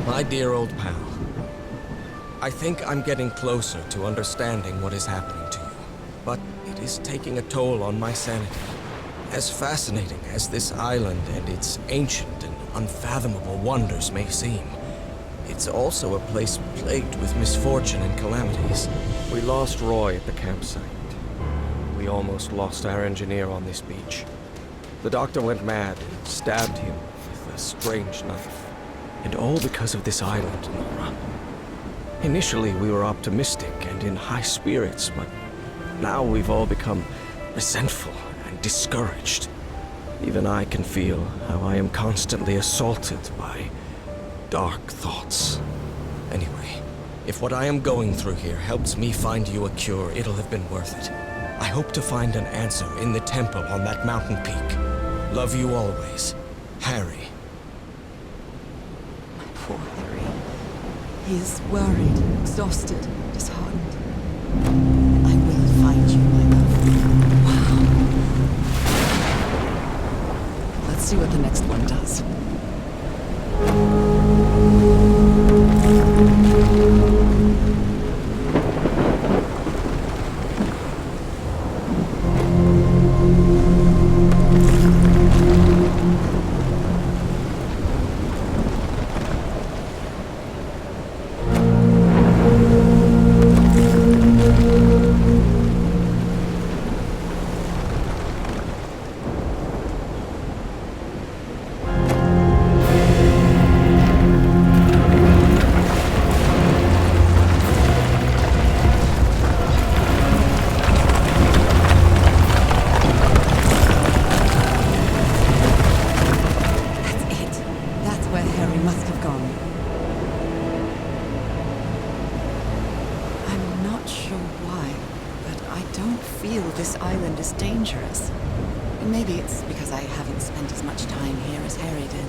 My dear old pal, I think I'm getting closer to understanding what is happening to you, but it is taking a toll on my sanity. As fascinating as this island and its ancient and unfathomable wonders may seem, it's also a place plagued with misfortune and calamities. We lost Roy at the campsite. We almost lost our engineer on this beach. The doctor went mad and stabbed him with a strange knife. And all because of this island, Norah. Initially, we were optimistic and in high spirits, but now we've all become resentful and discouraged. Even I can feel how I am constantly assaulted by dark thoughts. Anyway, if what I am going through here helps me find you a cure, it'll have been worth it. I hope to find an answer in the temple on that mountain peak. Love you always, Harry. Poor Harry. He is worried, exhausted, disheartened. I will find you, my love. Wow. Let's see what the next one does. This island is dangerous. Maybe it's because I haven't spent as much time here as Harry did.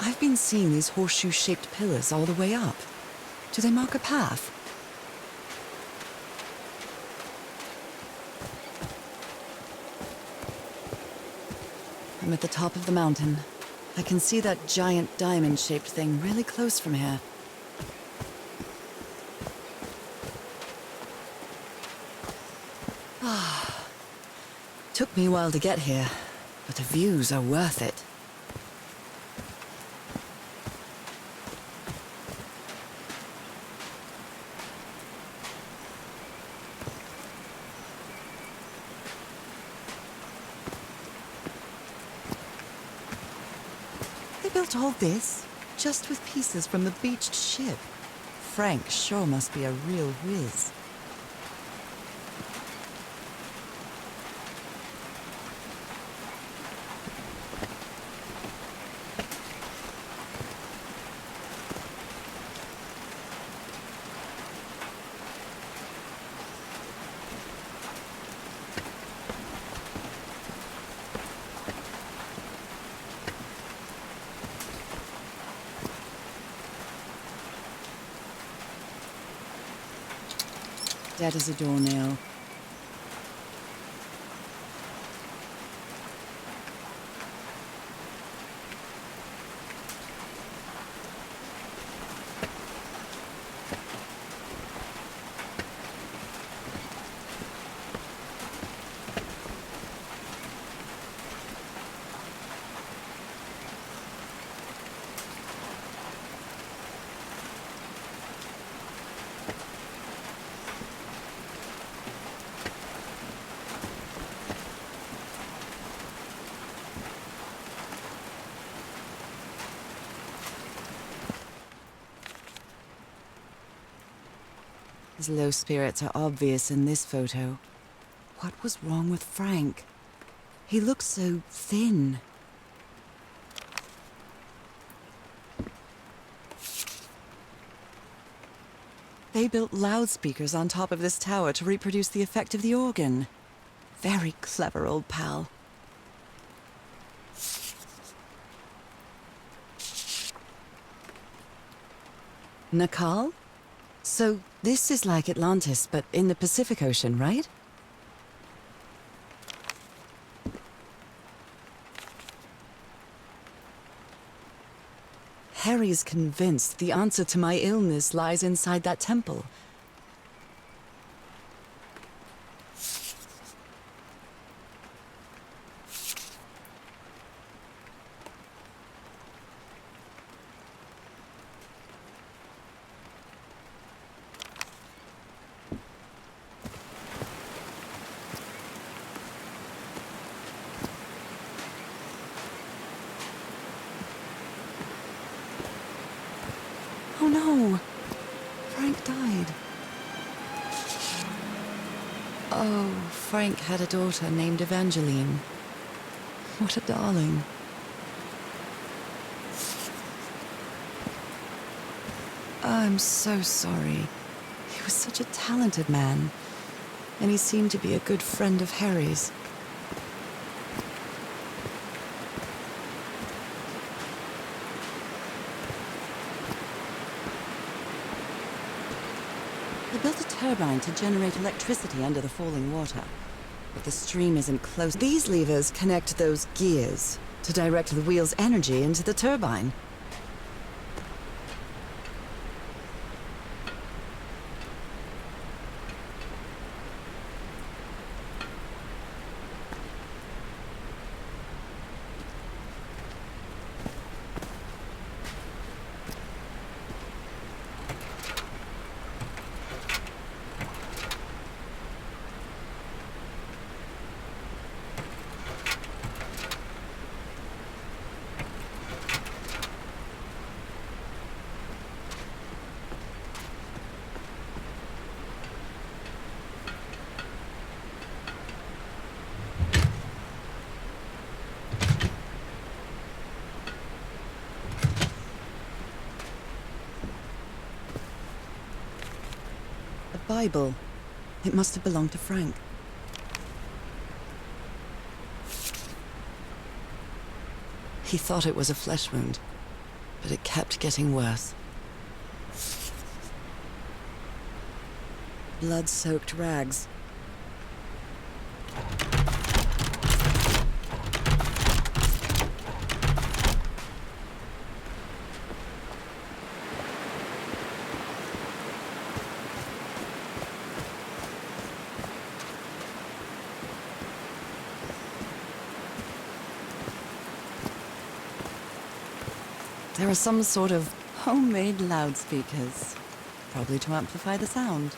I've been seeing these horseshoe-shaped pillars all the way up. Do they mark a path? I'm at the top of the mountain. I can see that giant diamond-shaped thing really close from here. Ah, took me a while to get here, but the views are worth it. Built all this just with pieces from the beached ship. Frank sure must be a real whiz. Dead as a doornail. His low spirits are obvious in this photo. What was wrong with Frank? He looks so thin. They built loudspeakers on top of this tower to reproduce the effect of the organ. Very clever, old pal. Nakal? So this is like Atlantis, but in the Pacific Ocean, right? Harry is convinced the answer to my illness lies inside that temple. no! Frank died. Oh, Frank had a daughter named Evangeline. What a darling. I'm so sorry. He was such a talented man, and he seemed to be a good friend of Harry's. They built a turbine to generate electricity under the falling water, but the stream isn't close. These levers connect those gears to direct the wheel's energy into the turbine. Bible. It must have belonged to Frank. He thought it was a flesh wound, but it kept getting worse. Blood-soaked rags. There are some sort of homemade loudspeakers, probably to amplify the sound.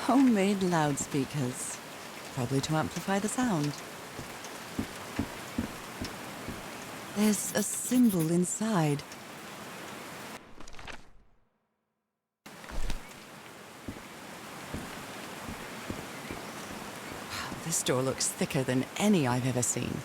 Homemade loudspeakers, probably to amplify the sound. There's a symbol inside. This door looks thicker than any I've ever seen.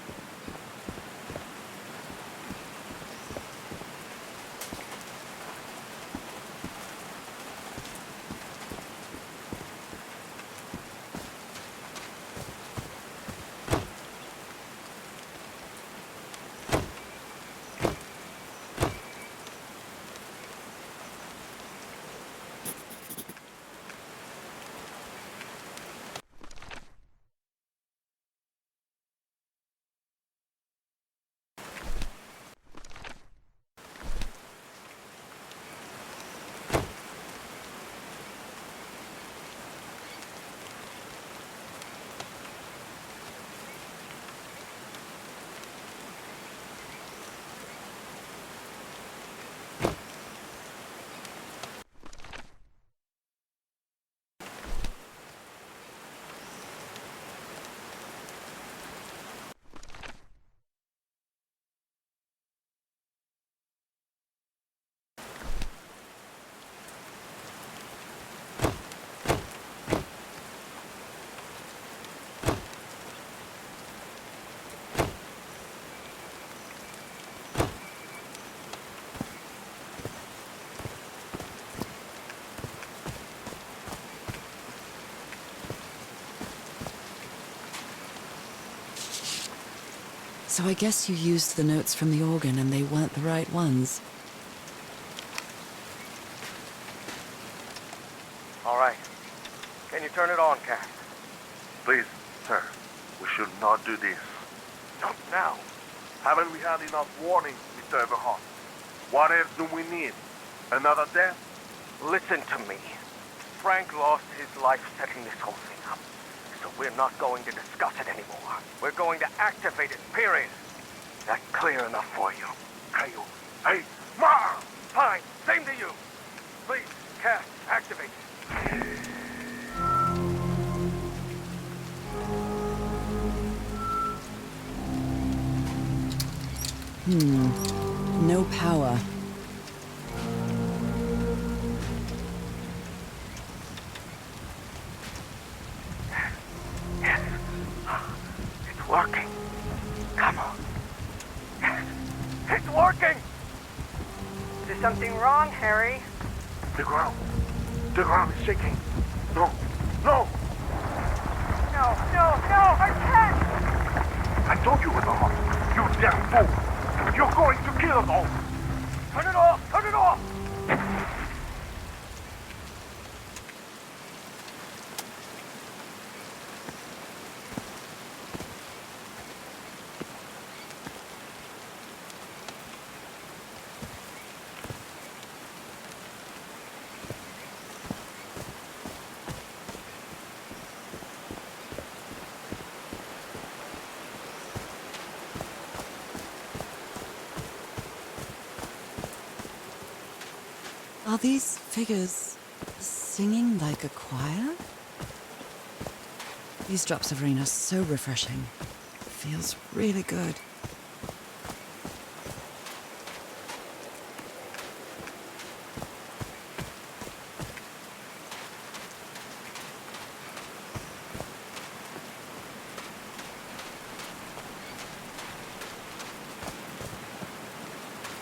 So I guess you used the notes from the organ and they weren't the right ones. All right. Can you turn it on, Cass? Please, sir. We should not do this. Not now. Haven't we had enough warning, Mr. Everhart? What else do we need? Another death? Listen to me. Frank lost his life setting this whole thing up. So we're not going to discuss it anymore. We're going to activate it, period. That clear enough for you? Caillou. Hey, Ma! Fine, same to you. Please, Cass, activate. No power. Yes. It's working. Come on. Yes. It's working! Is there something wrong, Harry? The ground is shaking. No, no! No, I can't! I told you it was a hawk. You damn fool! You're going to kill us all! Turn it off! Turn it off! Are these figures singing like a choir? These drops of rain are so refreshing. It feels really good.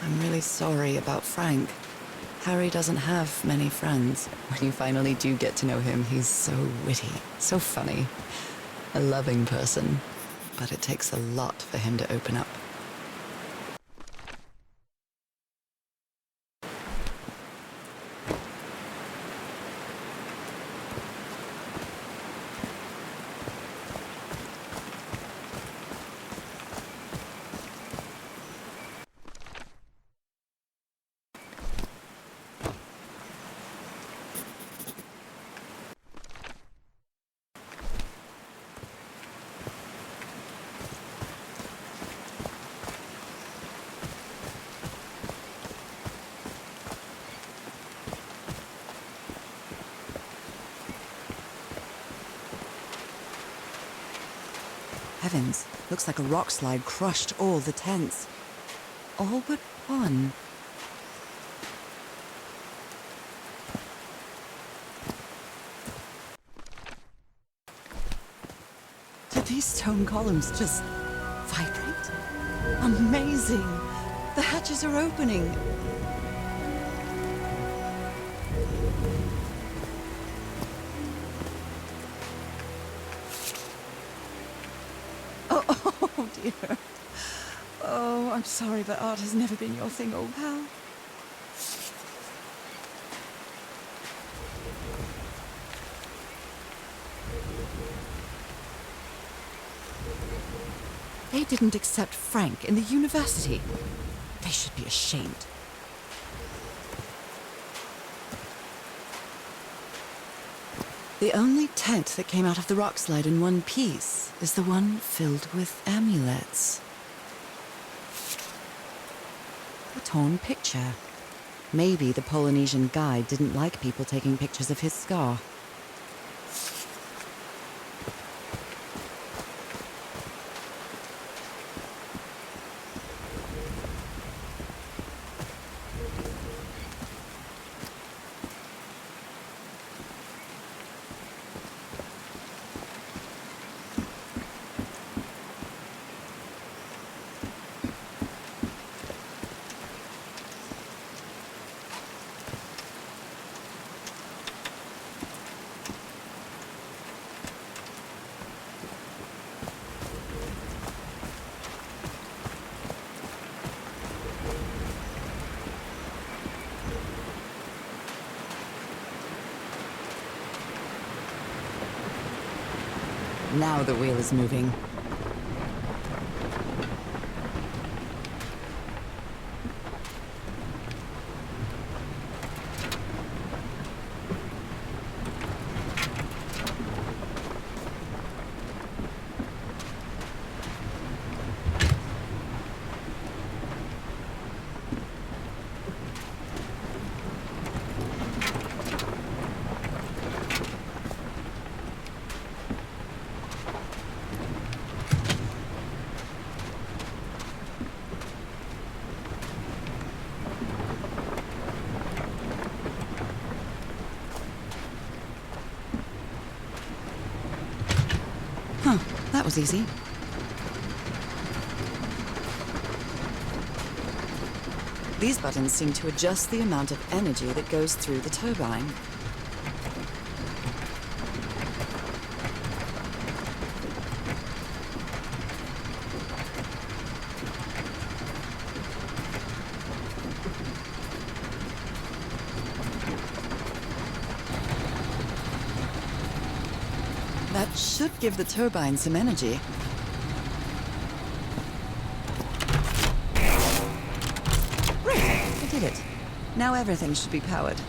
I'm really sorry about Frank. Harry doesn't have many friends. When you finally do get to know him, he's so witty, so funny, a loving person. But it takes a lot for him to open up. Heavens, looks like a rock slide crushed all the tents. All but one. Did these stone columns just vibrate? Amazing! The hatches are opening. Oh dear. Oh, I'm sorry, but art has never been your thing, old pal. They didn't accept Frank in the university. They should be ashamed. The only tent that came out of the rock slide in one piece is the one filled with amulets. A torn picture. Maybe the Polynesian guide didn't like people taking pictures of his scar. Now the wheel is moving. That was easy. These buttons seem to adjust the amount of energy that goes through the turbine. That should give the turbine some energy. I did it. Now everything should be powered.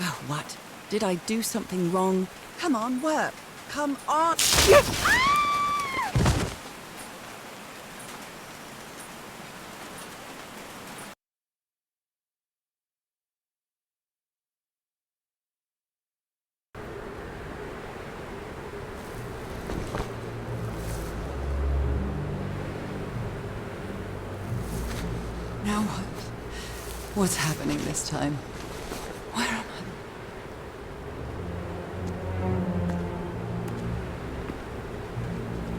Oh, what? Did I do something wrong? Come on, work. Come on. Now what? What's happening this time? Where am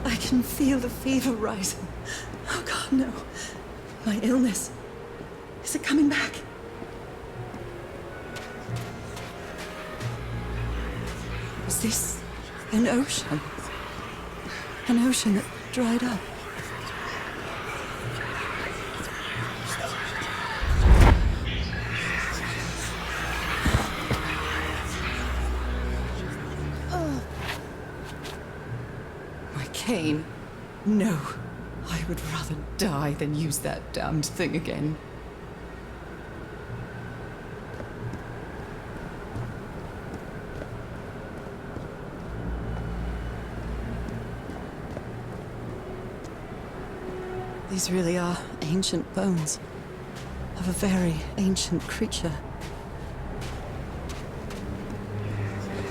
I? I can feel the fever rising. Oh God, no. My illness. Is it coming back? Was this an ocean? An ocean that dried up? Pain? No. I would rather die than use that damned thing again. These really are ancient bones of a very ancient creature.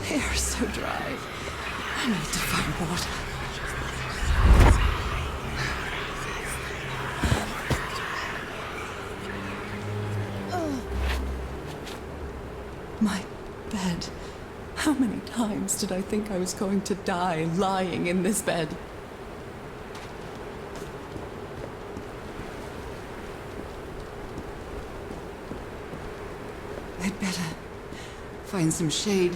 They are so dry. I need to find water. My bed. How many times did I think I was going to die lying in this bed? I'd better find some shade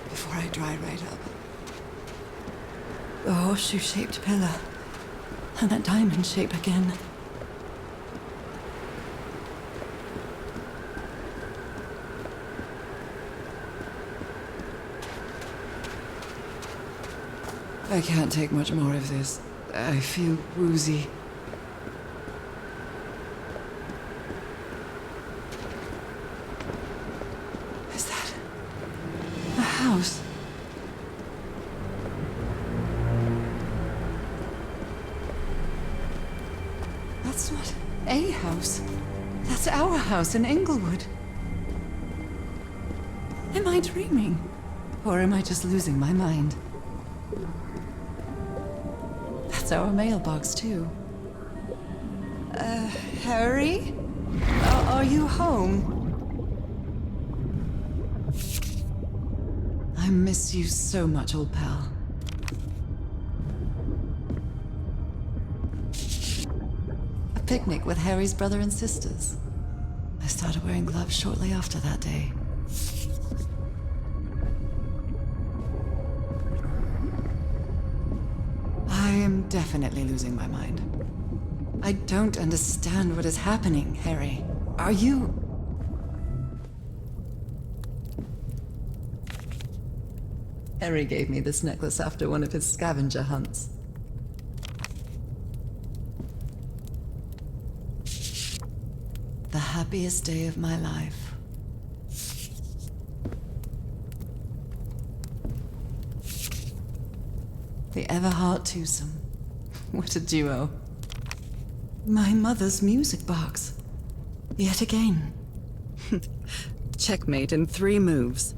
before I dry right up. The horseshoe-shaped pillar. And that diamond shape again. I can't take much more of this. I feel woozy. Is that a house? That's not a house. That's our house in Inglewood. Am I dreaming? Or am I just losing my mind? That's our mailbox, too. Harry? Are you home? I miss you so much, old pal. A picnic with Harry's brother and sisters. I started wearing gloves shortly after that day. I am definitely losing my mind. I don't understand what is happening, Harry. Are you... Harry gave me this necklace after one of his scavenger hunts. The happiest day of my life. The Everhart twosome. What a duo. My mother's music box. Yet again. Checkmate in 3 moves.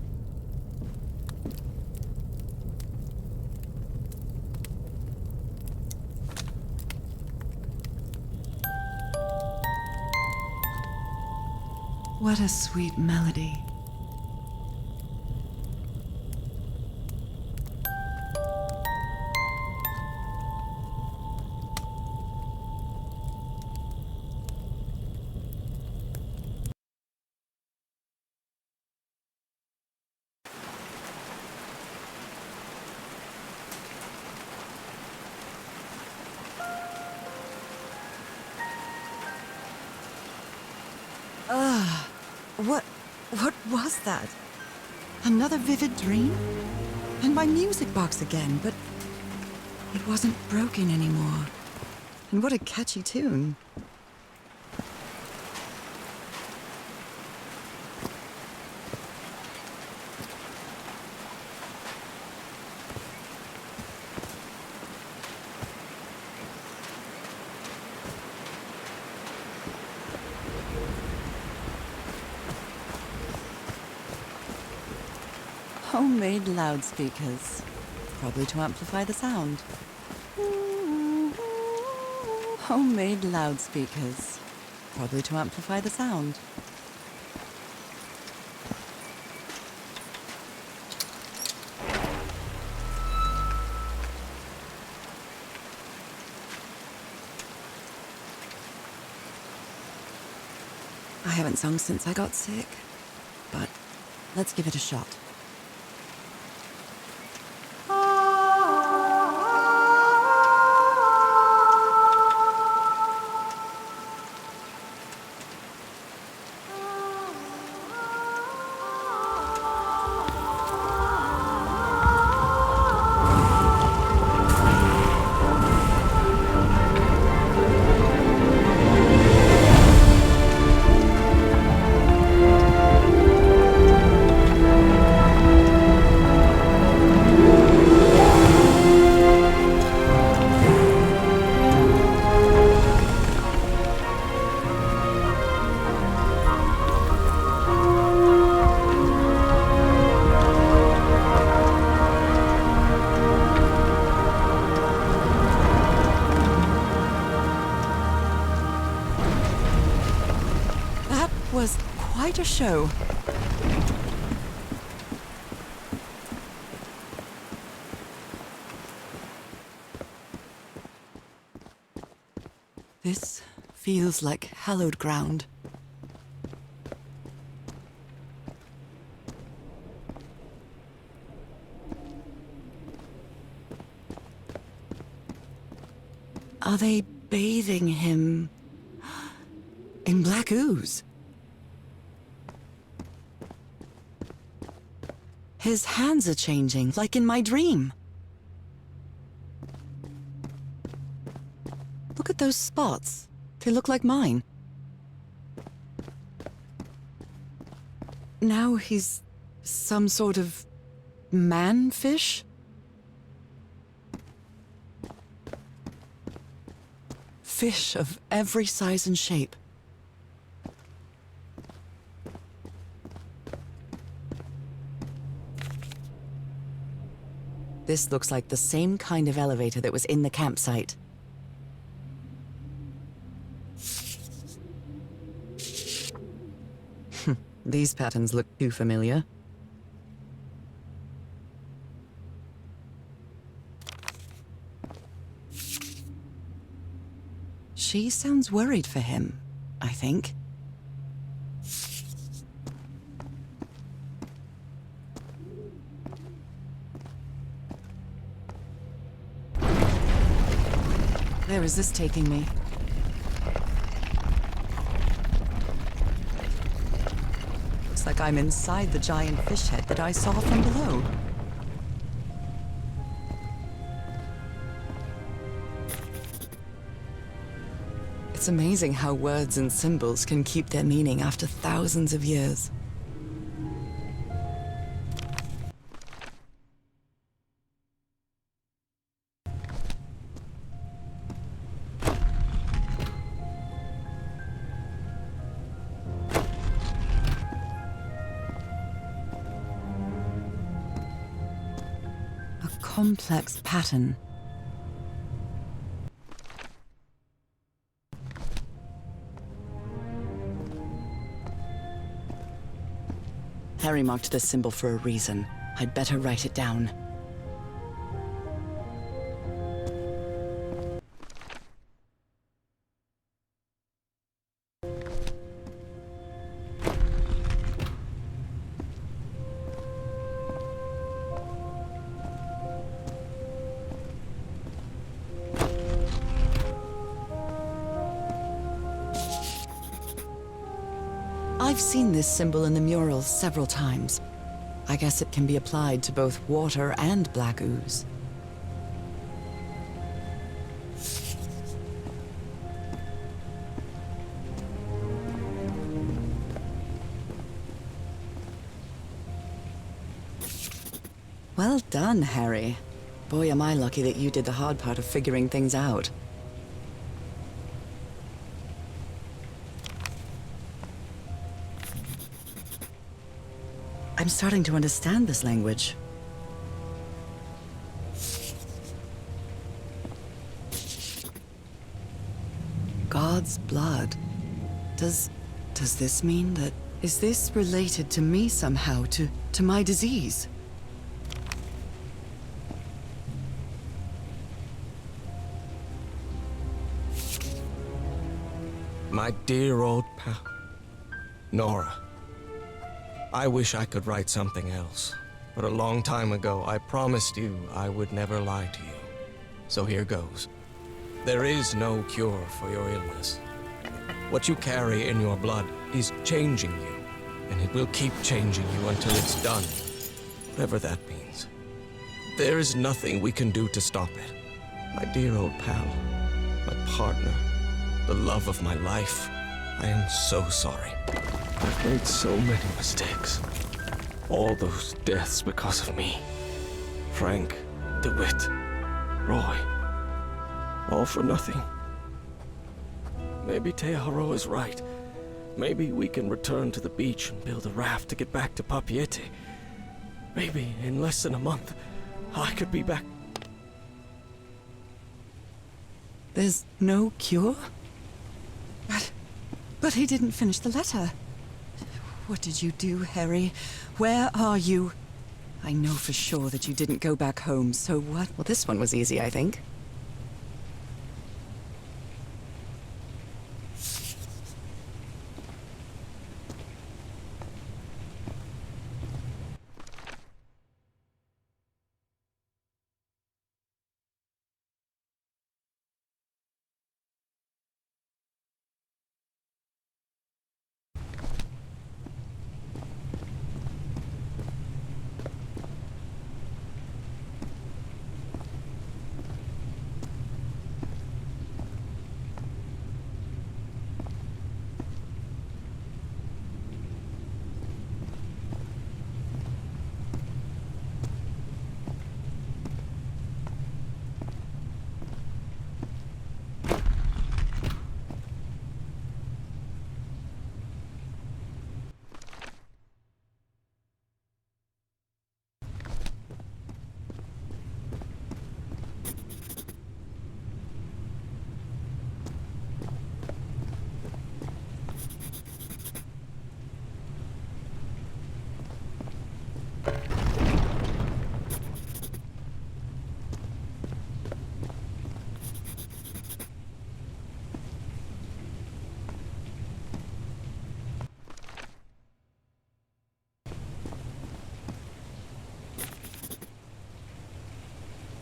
What a sweet melody. What was that? Another vivid dream? And my music box again, but it wasn't broken anymore. And what a catchy tune. Homemade loudspeakers, probably to amplify the sound. Homemade loudspeakers, probably to amplify the sound. I haven't sung since I got sick, but let's give it a shot. Was quite a show. This feels like hallowed ground. Are they bathing him in black ooze? His hands are changing, like in my dream. Look at those spots. They look like mine. Now he's some sort of man-fish? Fish of every size and shape. This looks like the same kind of elevator that was in the campsite. These patterns look too familiar. She sounds worried for him, I think. Where is this taking me? Looks like I'm inside the giant fish head that I saw from below. It's amazing how words and symbols can keep their meaning after thousands of years. A complex pattern. Harry marked this symbol for a reason. I'd better write it down. I've seen this symbol in the murals several times. I guess it can be applied to both water and black ooze. Well done, Harry. Boy, am I lucky that you did the hard part of figuring things out. I'm starting to understand this language. God's blood. Does this mean that... Is this related to me somehow, to my disease? My dear old pal, Norah. I wish I could write something else, but a long time ago I promised you I would never lie to you. So here goes. There is no cure for your illness. What you carry in your blood is changing you, and it will keep changing you until it's done, whatever that means. There is nothing we can do to stop it. My dear old pal, my partner, the love of my life, I am so sorry. I've made so many mistakes. All those deaths because of me. Frank, DeWitt, Roy. All for nothing. Maybe Teodoro is right. Maybe we can return to the beach and build a raft to get back to Papiete. Maybe in less than a month, I could be back. There's no cure? But he didn't finish the letter. What did you do, Harry? Where are you? I know for sure that you didn't go back home, so what? Well, this one was easy, I think.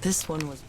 This one was...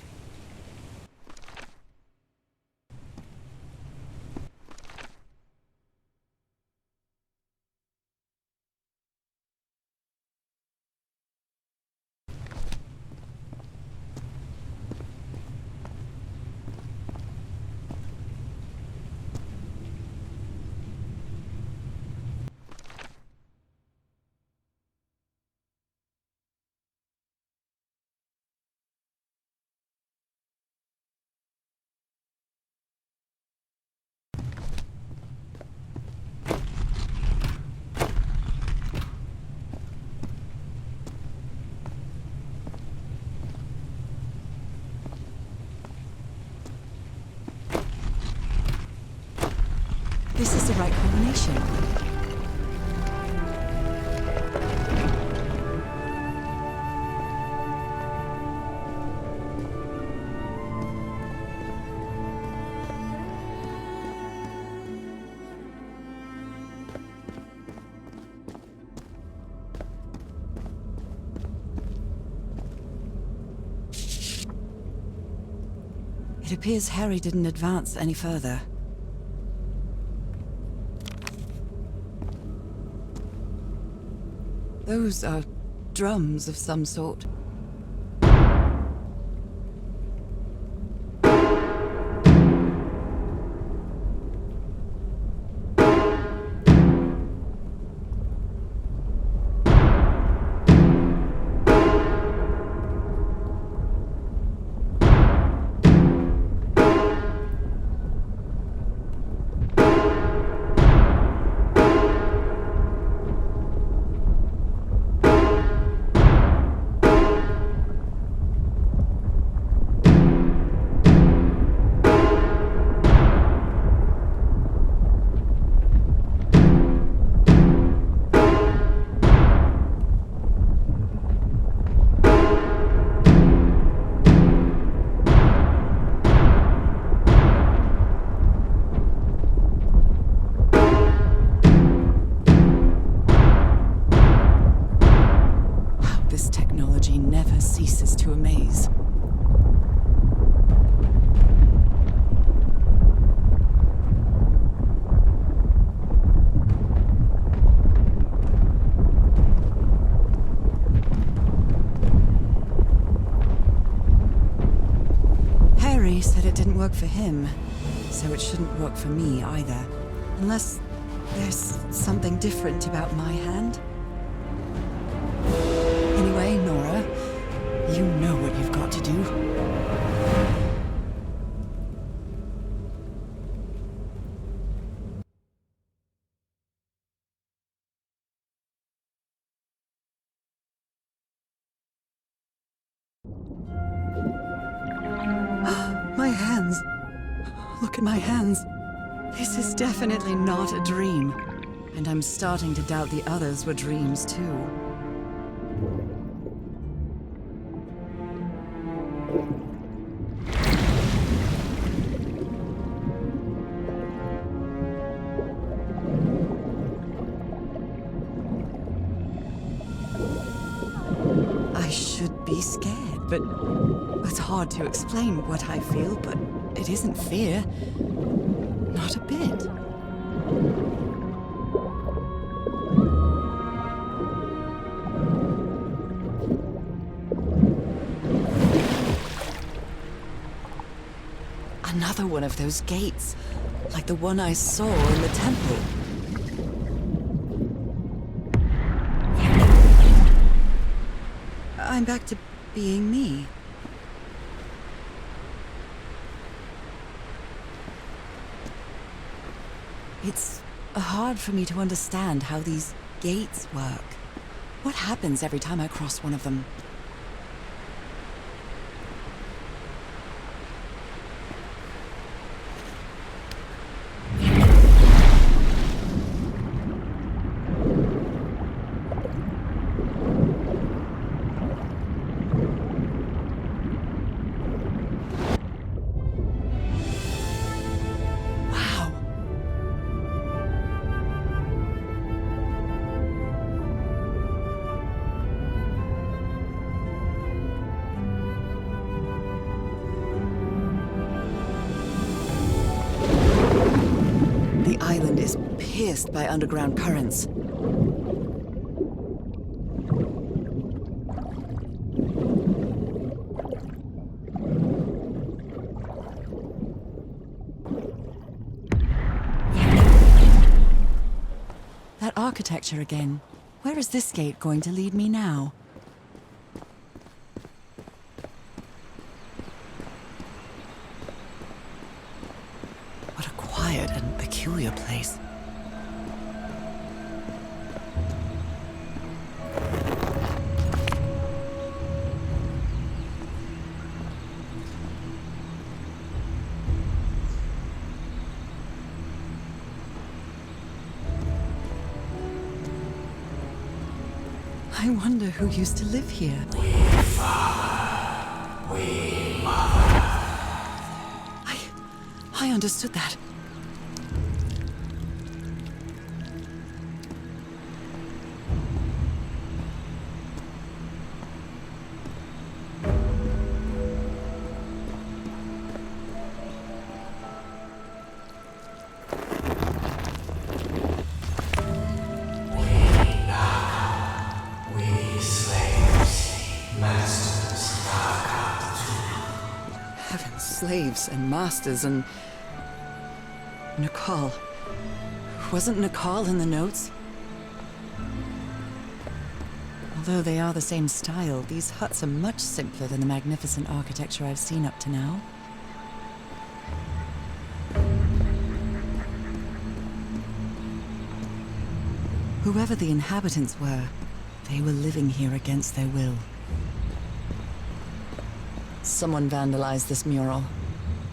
This is the right combination. It appears Harry didn't advance any further. Those are drums of some sort. Ceases to amaze. Harry said it didn't work for him, so it shouldn't work for me either. Unless there's something different about my hand. Anyway, Norah, you know what you've got to do. My hands. Look at my hands. This is definitely not a dream. And I'm starting to doubt the others were dreams too. I should be scared, but it's hard to explain what I feel, but it isn't fear. Not a bit. Another one of those gates, like the one I saw in the temple. I'm back to being me. It's hard for me to understand how these gates work. What happens every time I cross one of them? The island is pierced by underground currents. That architecture again. Where is this gate going to lead me now? What a quiet and peculiar place. I wonder who used to live here. I understood that. Slaves and masters and... Nicole. Wasn't Nicole in the notes? Although they are the same style, these huts are much simpler than the magnificent architecture I've seen up to now. Whoever the inhabitants were, they were living here against their will. Someone vandalized this mural.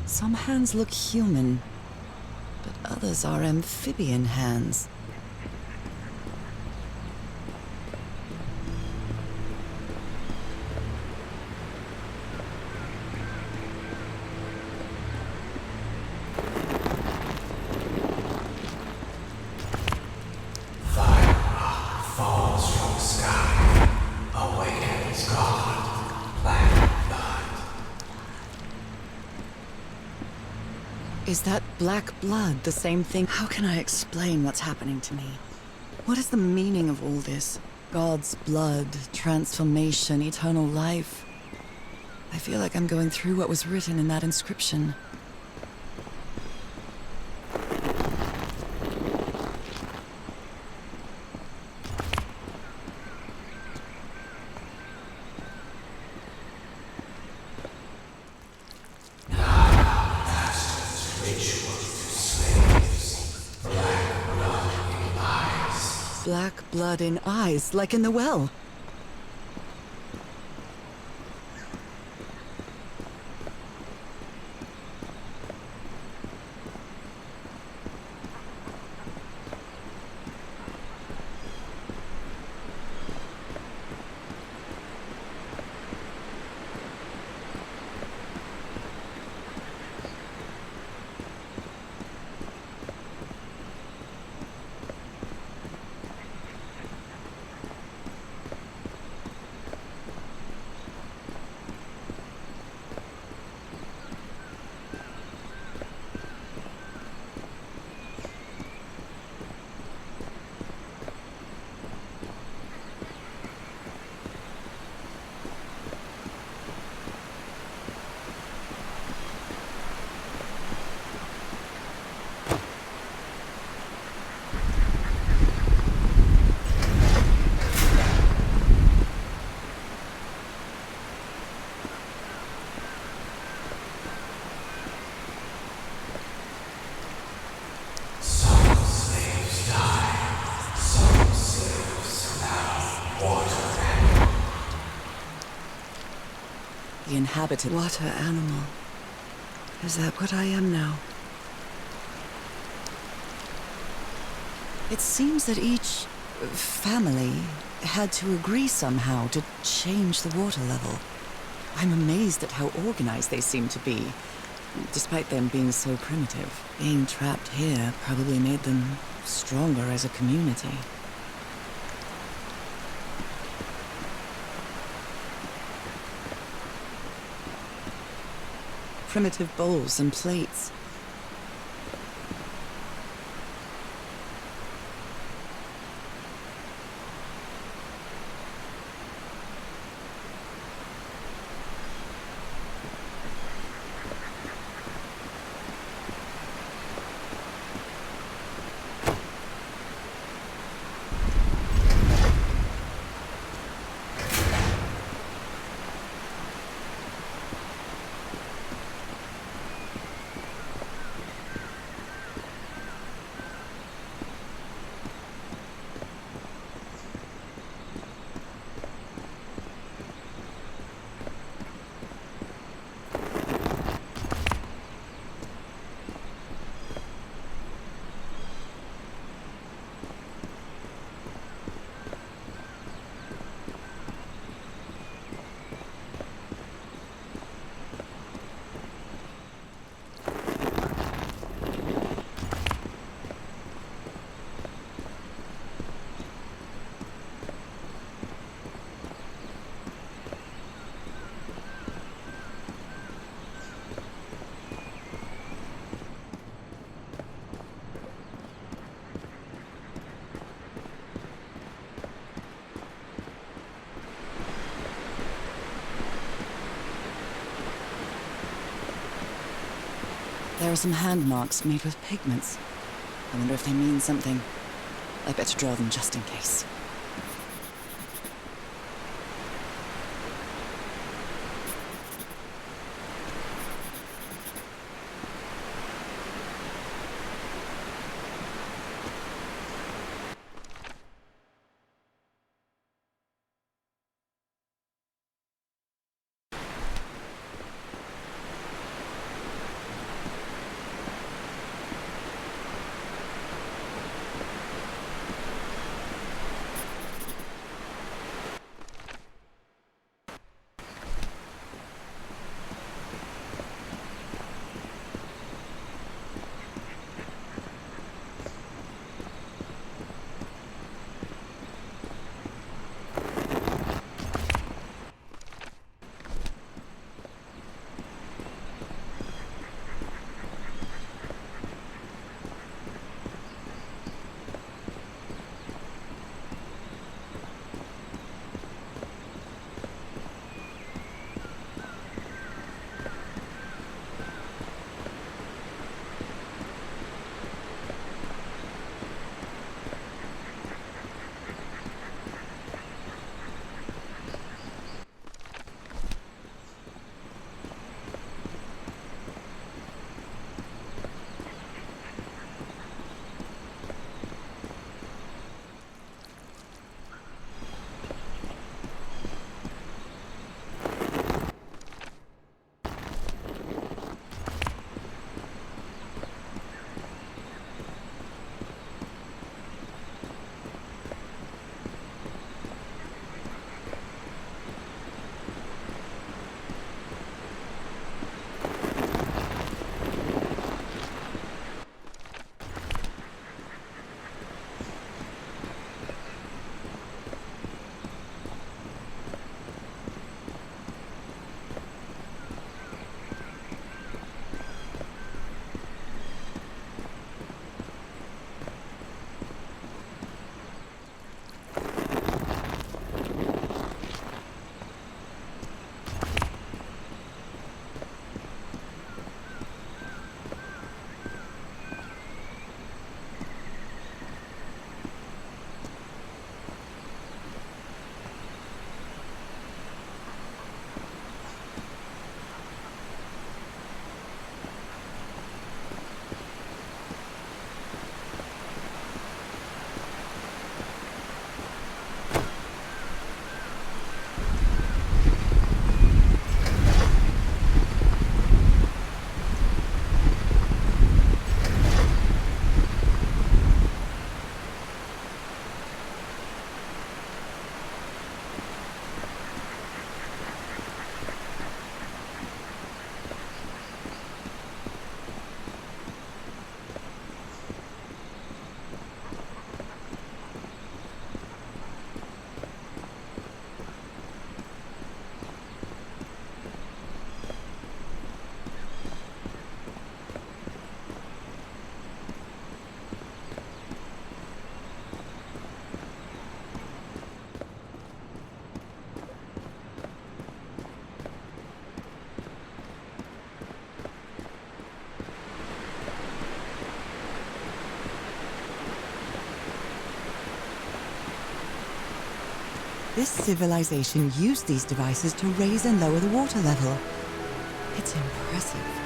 Some hands look human, but others are amphibian hands. Is that black blood the same thing? How can I explain what's happening to me? What is the meaning of all this? God's blood, transformation, eternal life. I feel like I'm going through what was written in that inscription. Black blood in eyes, like in the well. The inhabited water animal. Is that what I am now? It seems that each family had to agree somehow to change the water level. I'm amazed at how organized they seem to be, despite them being so primitive. Being trapped here probably made them stronger as a community. Primitive bowls and plates. There are some hand marks made with pigments. I wonder if they mean something. I better draw them just in case. This civilization used these devices to raise and lower the water level. It's impressive.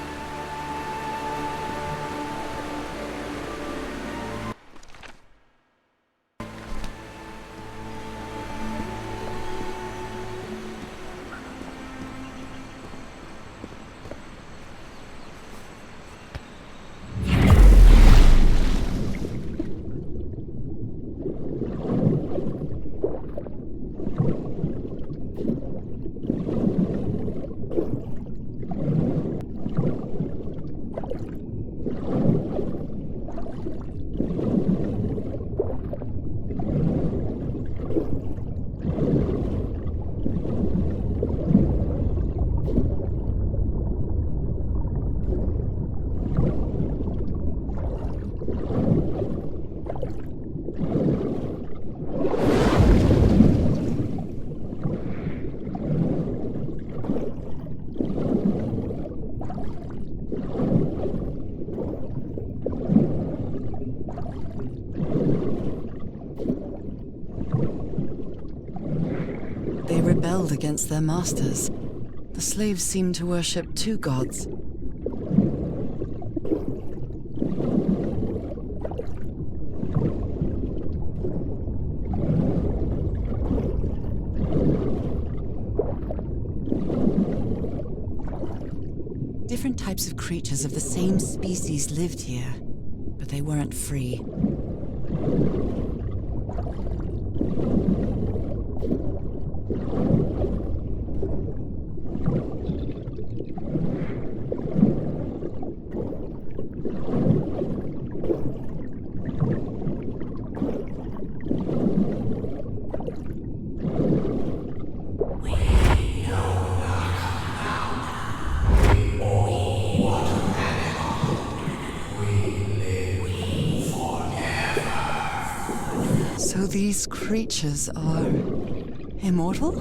rebelled against their masters. The slaves seemed to worship two gods. Different types of creatures of the same species lived here, but they weren't free. So these creatures are immortal?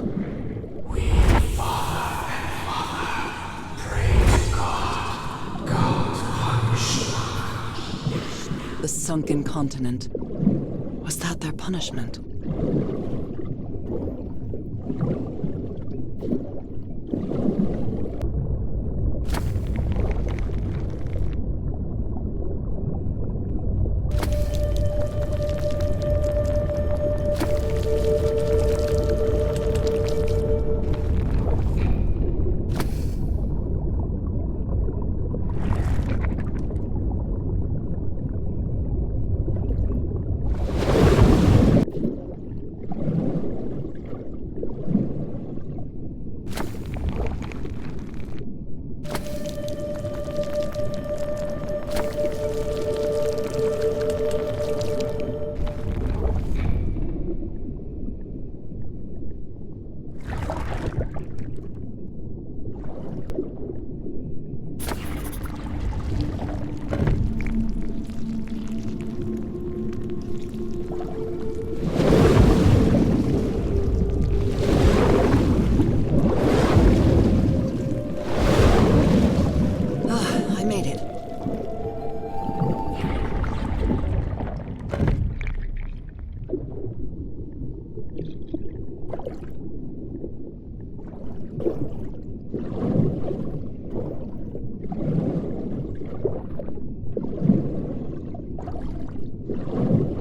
We, father and mother, pray to God. God punish them. The sunken continent. Was that their punishment?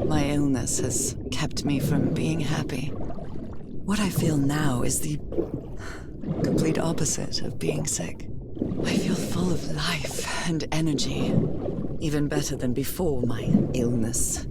My illness has kept me from being happy. What I feel now is the complete opposite of being sick. I feel full of life and energy, even better than before my illness.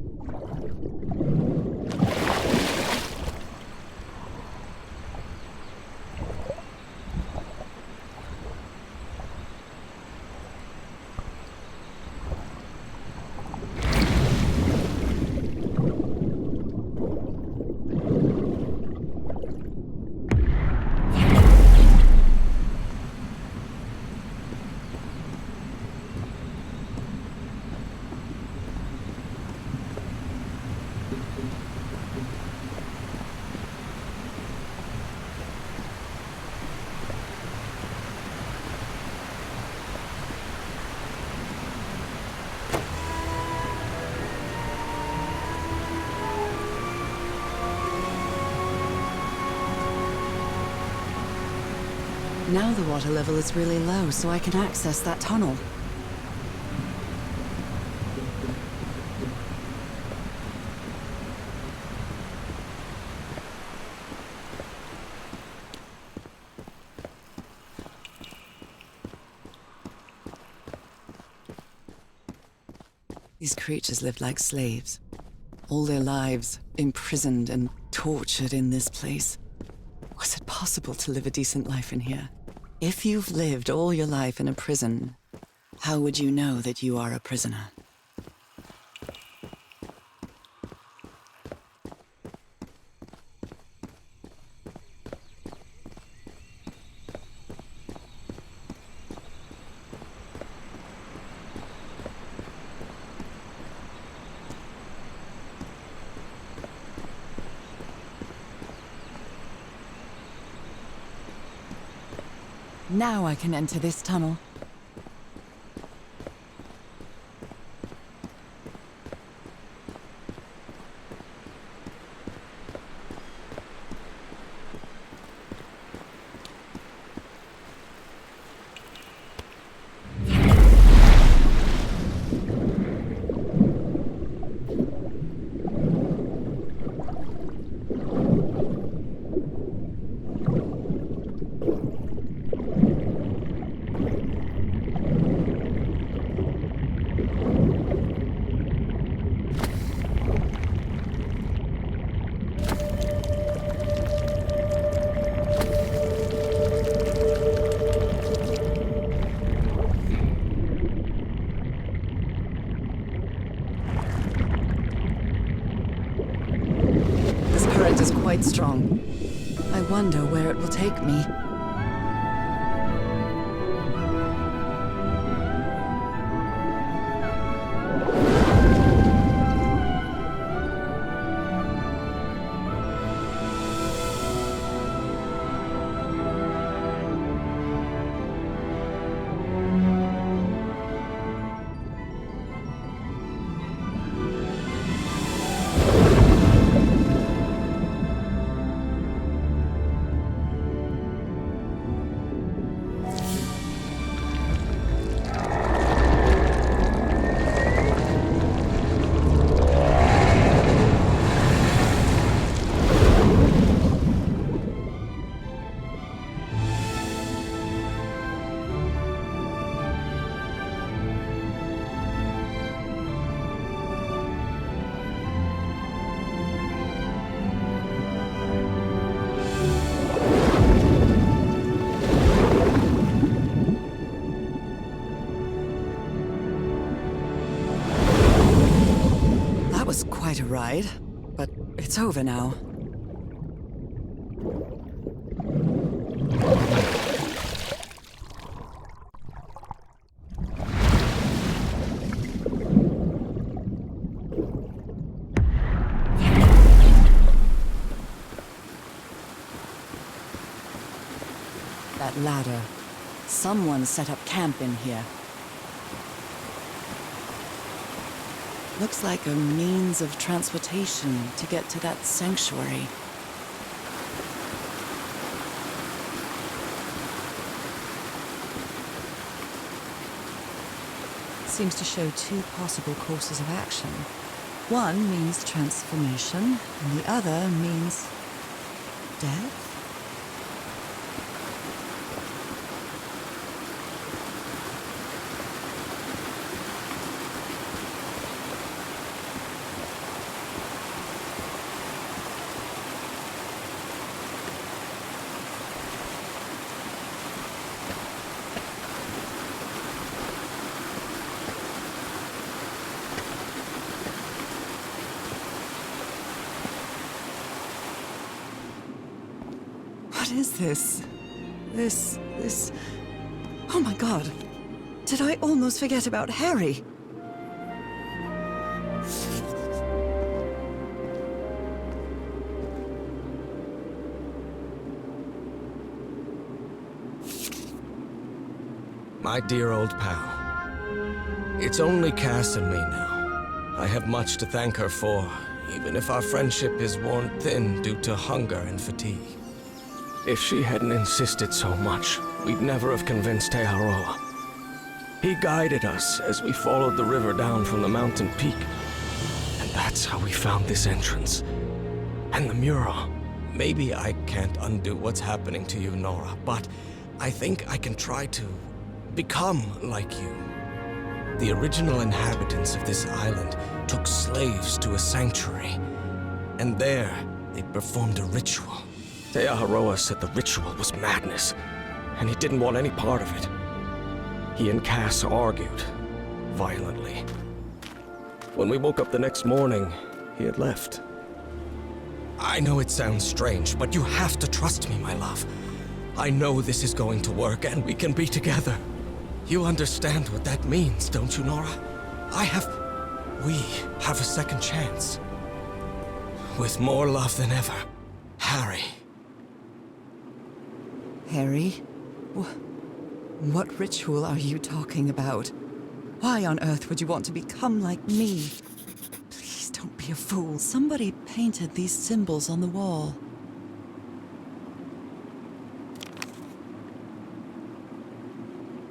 Now the water level is really low, so I can access that tunnel. These creatures lived like slaves, all their lives imprisoned and tortured in this place. Was it possible to live a decent life in here? If you've lived all your life in a prison, how would you know that you are a prisoner? Now I can enter this tunnel. scent is quite strong. I wonder where it will take me. Was quite a ride, but it's over now. That ladder. Someone set up camp in here. Looks like a means of transportation to get to that sanctuary. Seems to show two possible courses of action. One means transformation, and the other means death? What is this? This... Oh my god! Did I almost forget about Harry? My dear old pal. It's only Cass and me now. I have much to thank her for, even if our friendship is worn thin due to hunger and fatigue. If she hadn't insisted so much, we'd never have convinced Aotearoa. He guided us as we followed the river down from the mountain peak. And that's how we found this entrance. And the mural. Maybe I can't undo what's happening to you, Norah, but I think I can try to become like you. The original inhabitants of this island took slaves to a sanctuary. And there, they performed a ritual. Aotearoa said the ritual was madness, and he didn't want any part of it. He and Cass argued, violently. When we woke up the next morning, he had left. I know it sounds strange, but you have to trust me, my love. I know this is going to work, and we can be together. You understand what that means, don't you, Norah? We have a second chance. With more love than ever, Harry. Harry? What ritual are you talking about? Why on earth would you want to become like me? Please don't be a fool. Somebody painted these symbols on the wall.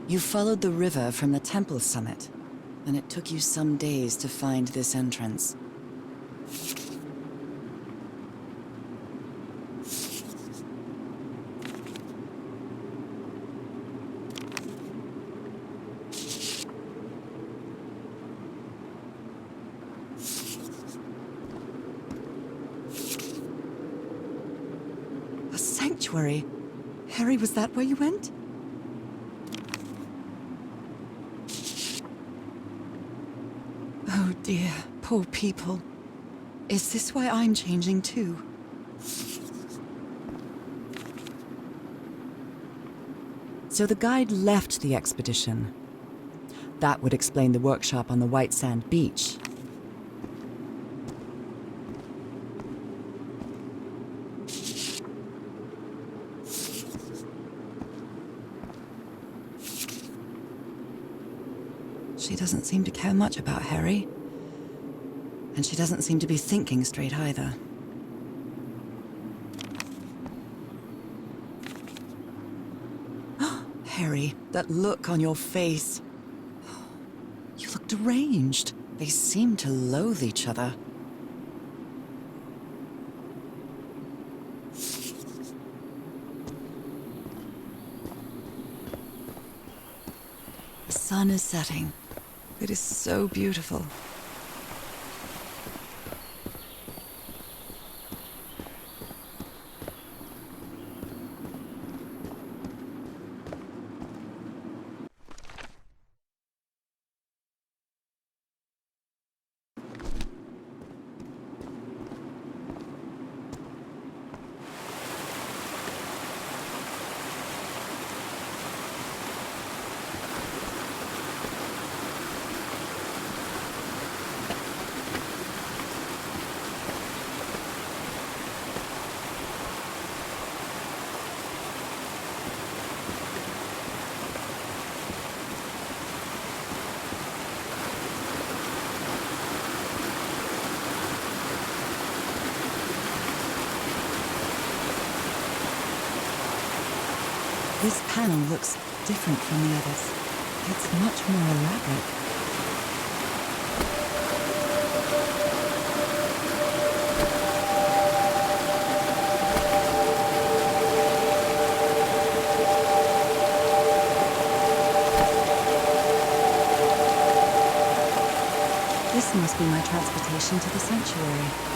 You followed the river from the temple summit, and it took you some days to find this entrance. Sanctuary. Harry, was that where you went? Oh dear, poor people. Is this why I'm changing too? So the guide left the expedition. That would explain the workshop on the white sand beach. She doesn't seem to care much about Harry. And she doesn't seem to be thinking straight either. Harry, that look on your face. You look deranged. They seem to loathe each other. The sun is setting. It is so beautiful. This panel looks different from the others. It's much more elaborate. This must be my transportation to the sanctuary.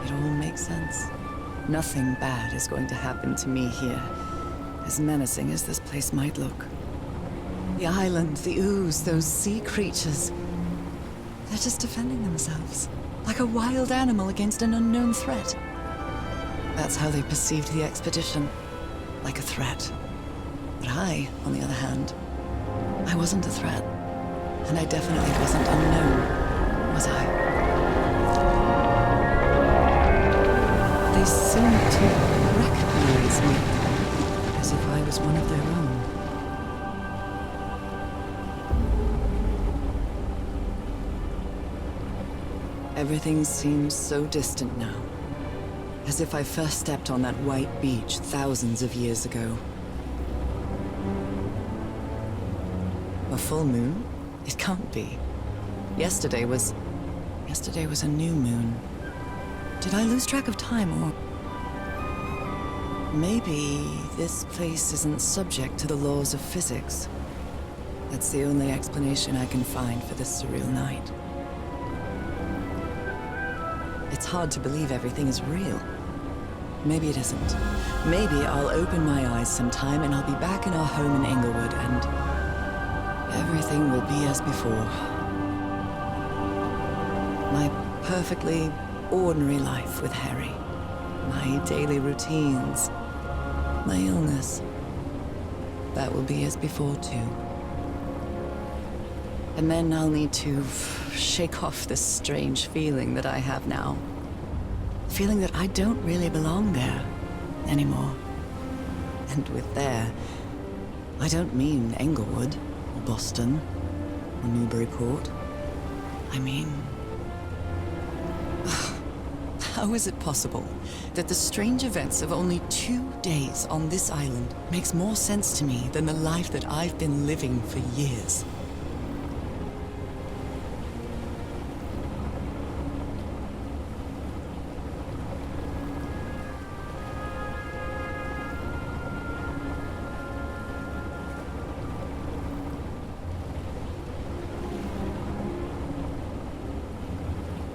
It all makes sense. Nothing bad is going to happen to me here, as menacing as this place might look. The island, the ooze, those sea creatures. They're just defending themselves, like a wild animal against an unknown threat. That's how they perceived the expedition, like a threat. But I, on the other hand, I wasn't a threat. And I definitely wasn't unknown, was I? They seemed to recognize me, as if I was one of their own. Everything seems so distant now, as if I first stepped on that white beach thousands of years ago. A full moon? It can't be. Yesterday was a new moon. Did I lose track of time, or... Maybe this place isn't subject to the laws of physics. That's the only explanation I can find for this surreal night. It's hard to believe everything is real. Maybe it isn't. Maybe I'll open my eyes sometime and I'll be back in our home in Inglewood and everything will be as before. My perfectly ordinary life with Harry. My daily routines. My illness. That will be as before too. And then I'll need to shake off this strange feeling that I have now. Feeling that I don't really belong there anymore. And with there, I don't mean Englewood, or Boston, or Newburyport. I mean... How is it possible that the strange events of only 2 days on this island makes more sense to me than the life that I've been living for years?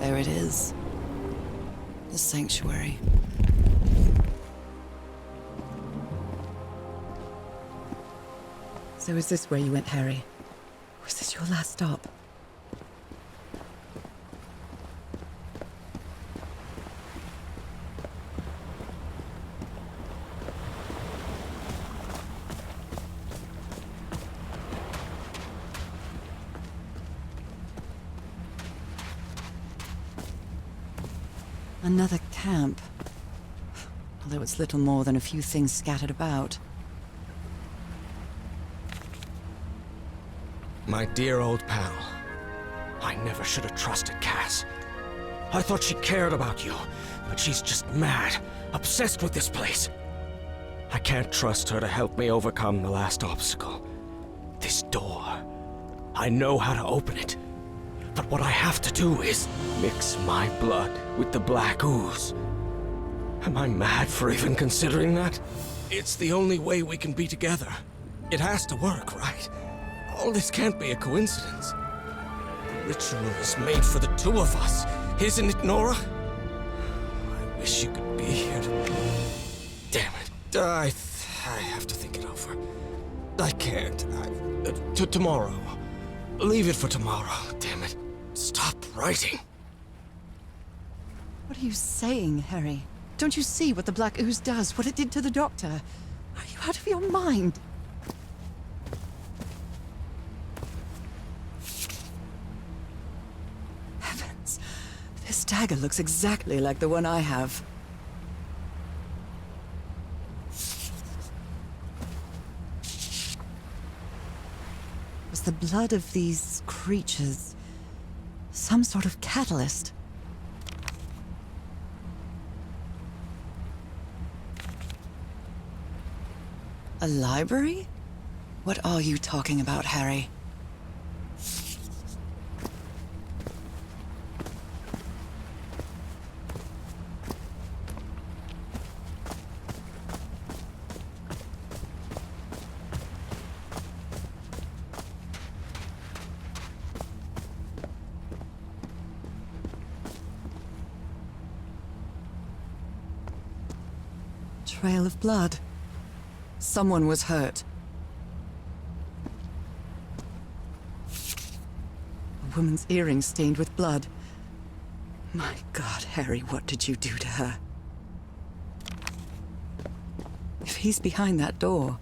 There it is. The sanctuary. So is this where you went, Harry? Was this your last stop? Another camp. Although it's little more than a few things scattered about. My dear old pal. I never should have trusted Cass. I thought she cared about you, but she's just mad, obsessed with this place. I can't trust her to help me overcome the last obstacle. This door. I know how to open it. But what I have to do is mix my blood with the black ooze. Am I mad for even considering that? It's the only way we can be together. It has to work, right? All this can't be a coincidence. The ritual is made for the two of us, isn't it, Norah? I wish you could be here. Damn it. I have to think it over. I can't. Tomorrow. Leave it for tomorrow, damn it. Stop writing. What are you saying, Harry? Don't you see what the black ooze does, what it did to the doctor? Are you out of your mind? Heavens, this dagger looks exactly like the one I have. Was the blood of these creatures some sort of catalyst? A library? What are you talking about, Harry? Trail of blood. Someone was hurt. A woman's earring stained with blood. My God, Harry, what did you do to her? If he's behind that door,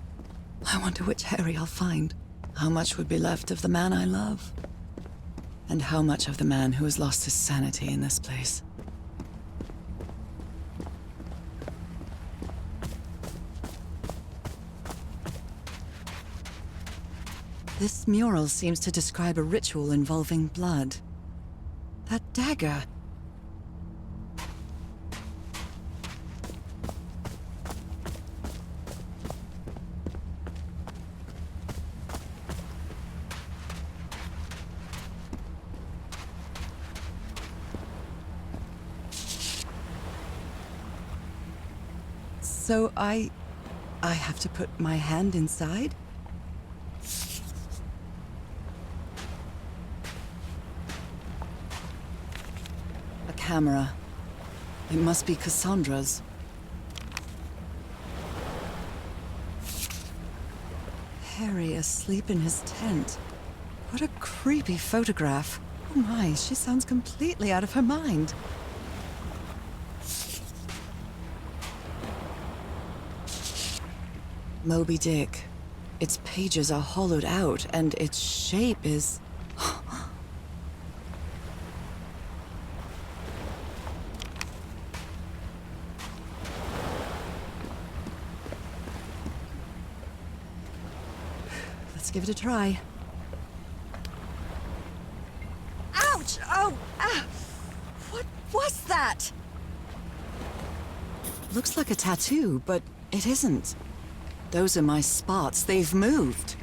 I wonder which Harry I'll find. How much would be left of the man I love? And how much of the man who has lost his sanity in this place? This mural seems to describe a ritual involving blood. That dagger. So I have to put my hand inside? Camera. It must be Cassandra's. Harry asleep in his tent. What a creepy photograph. Oh my, she sounds completely out of her mind. Moby Dick. Its pages are hollowed out, and its shape is... Let's give it a try. Ouch! Oh! Ah! What was that? Looks like a tattoo, but it isn't. Those are my spots. They've moved.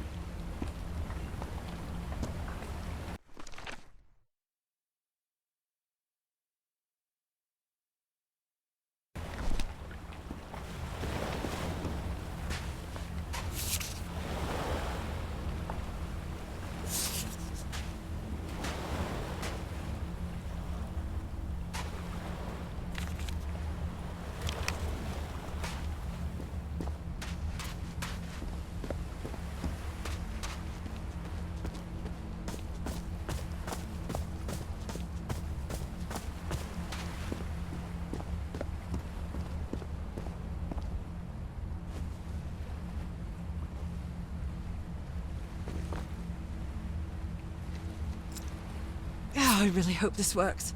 I really hope this works.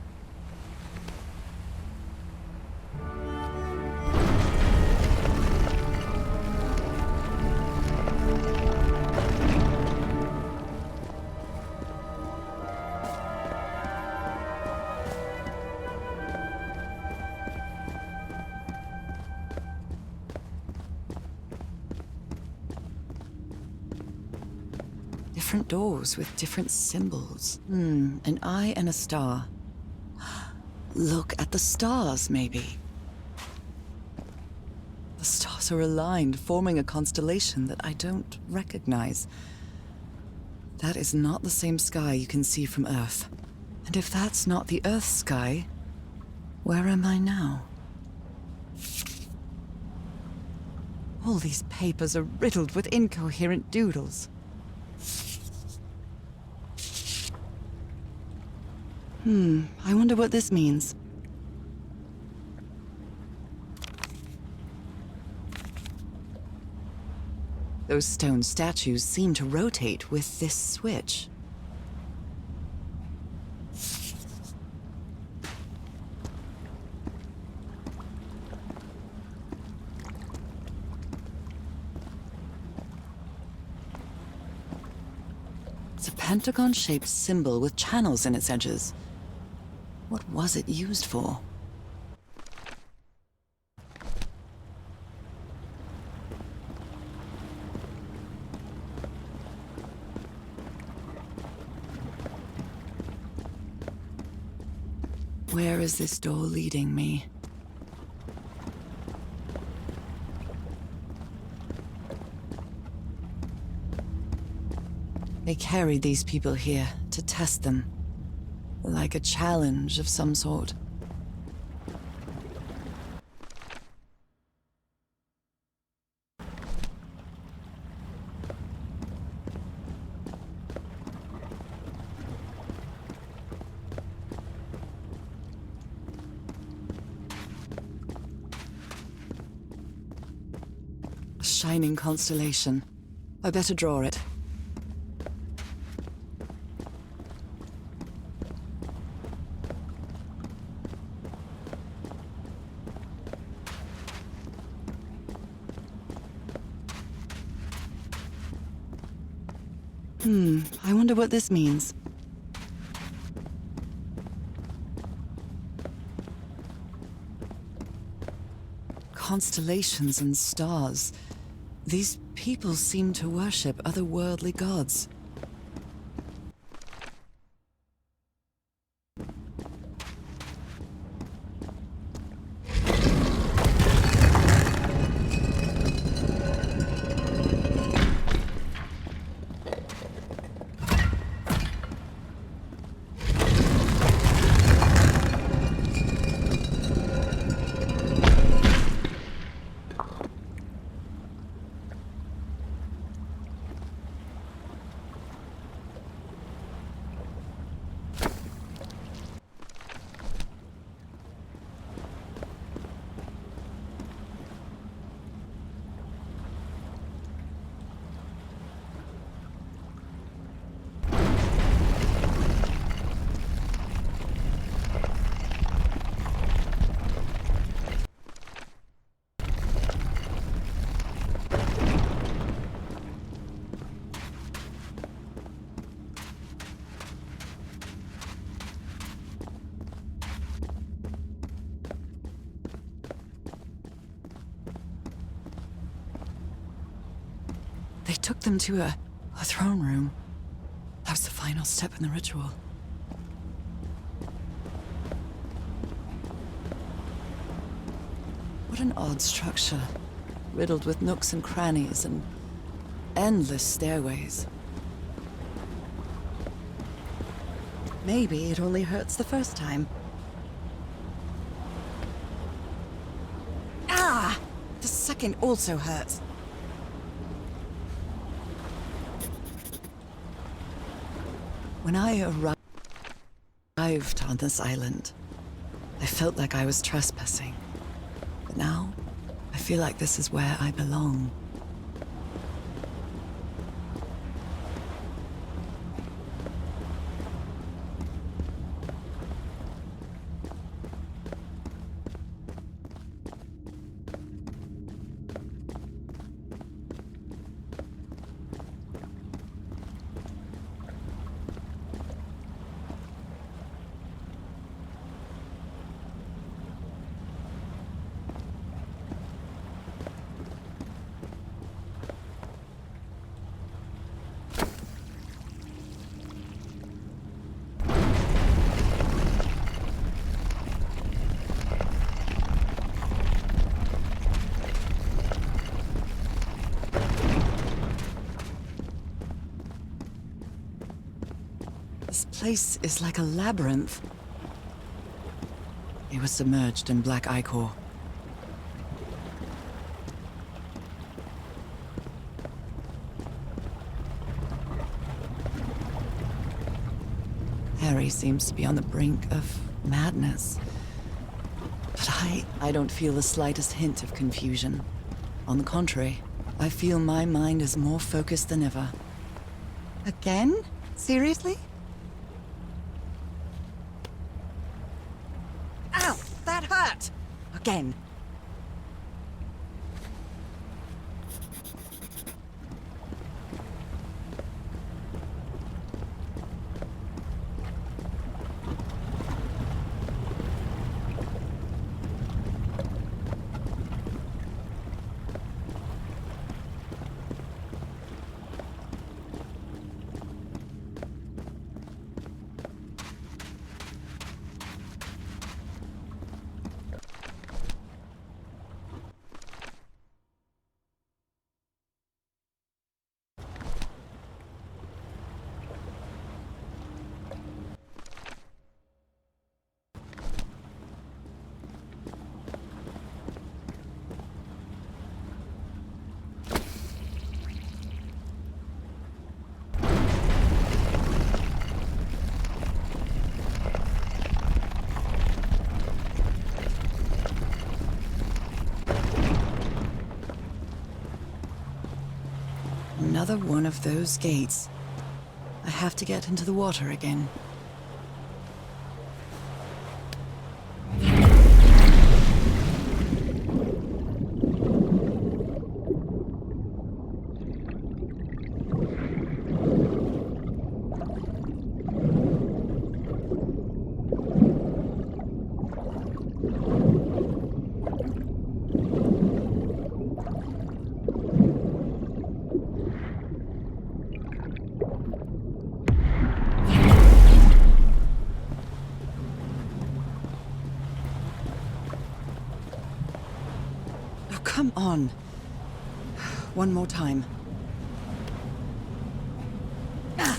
Different doors with different symbols. An eye and a star. Look at the stars, maybe. The stars are aligned, forming a constellation that I don't recognize. That is not the same sky you can see from Earth. And if that's not the Earth sky, where am I now? All these papers are riddled with incoherent doodles. I wonder what this means. Those stone statues seem to rotate with this switch. It's a pentagon-shaped symbol with channels in its edges. What was it used for? Where is this door leading me? They carried these people here to test them. Like a challenge of some sort. A shining constellation. I better draw it. I wonder what this means. Constellations and stars. These people seem to worship otherworldly gods. They took them to a throne room. That was the final step in the ritual. What an odd structure, riddled with nooks and crannies and endless stairways. Maybe it only hurts the first time. Ah! The second also hurts. When I arrived on this island, I felt like I was trespassing. But now, I feel like this is where I belong. This place is like a labyrinth. It was submerged in black ichor. Harry seems to be on the brink of madness. But I don't feel the slightest hint of confusion. On the contrary, I feel my mind is more focused than ever. Again? Seriously? Ow! That hurt! Again. Another one of those gates. I have to get into the water again. Come on. One more time. Ah.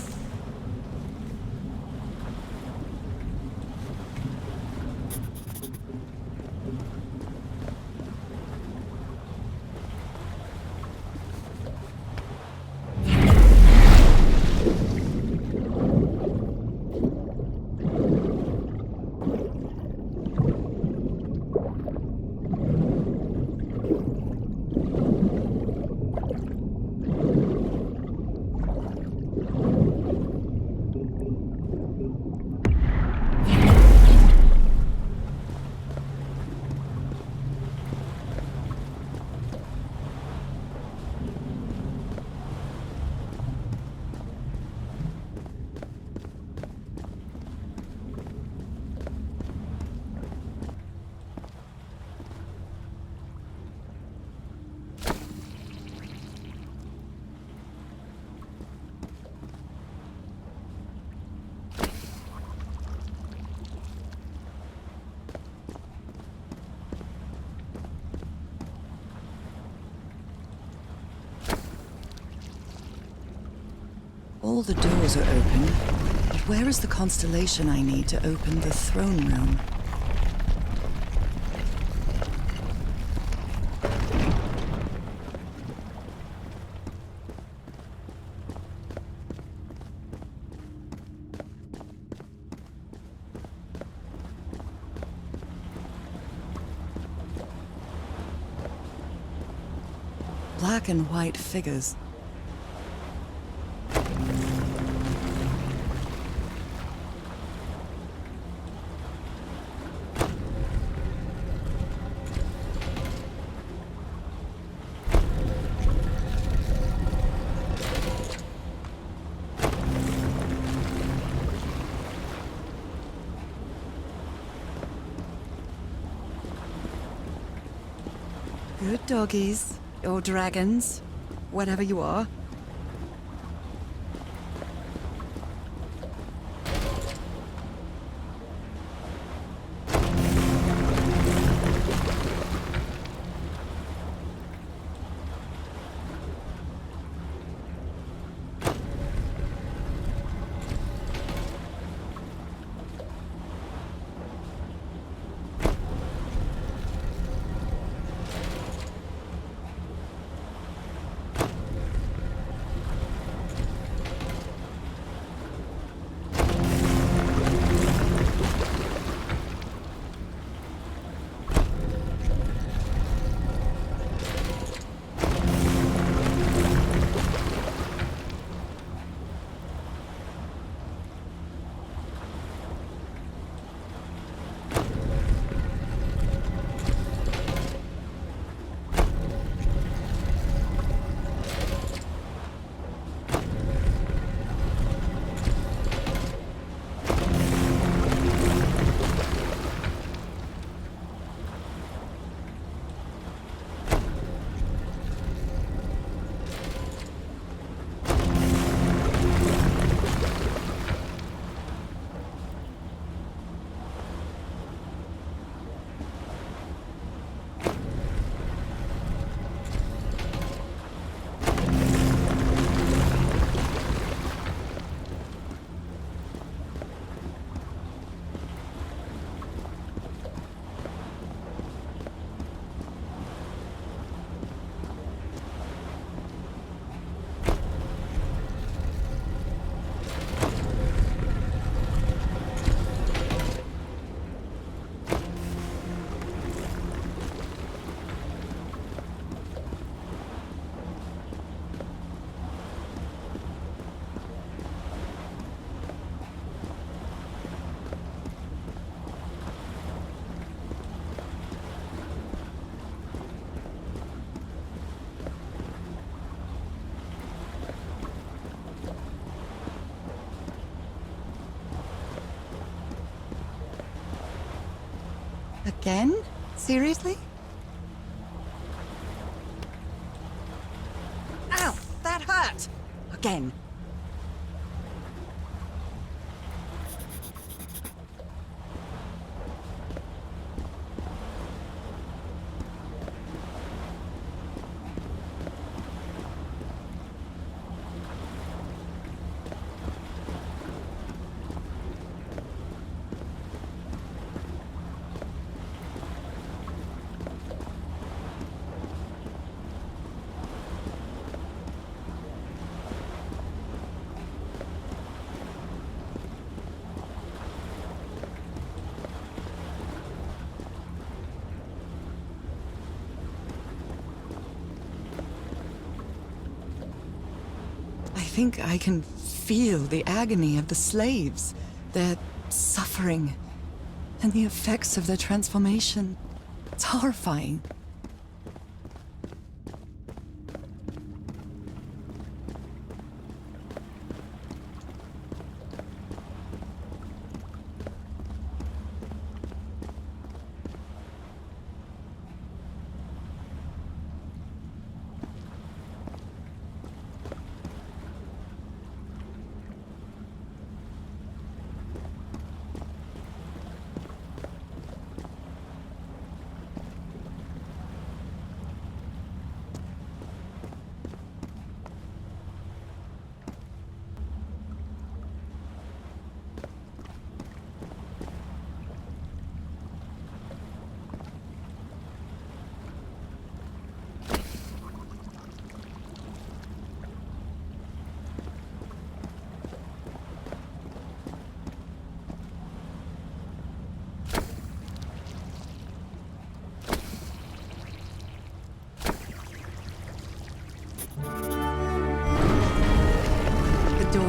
All the doors are open, but where is the constellation I need to open the throne room? Black and white figures. Good doggies, or dragons, whatever you are. Again? Seriously? Ow! That hurt! Again. I think I can feel the agony of the slaves, their suffering, and the effects of their transformation. It's horrifying.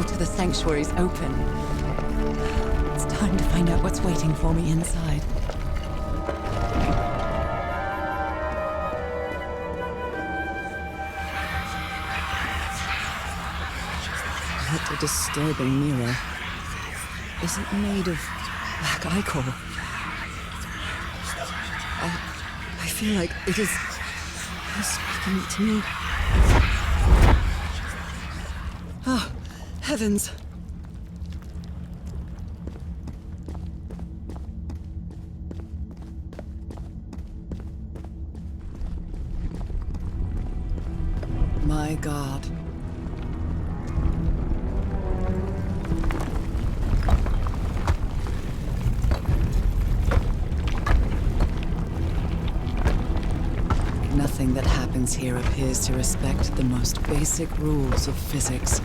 to the sanctuary's open. It's time to find out what's waiting for me inside. What a disturbing mirror. Is it made of black ichor? I feel like it is speaking to me. Oh, heavens. My God. Nothing that happens here appears to respect the most basic rules of physics.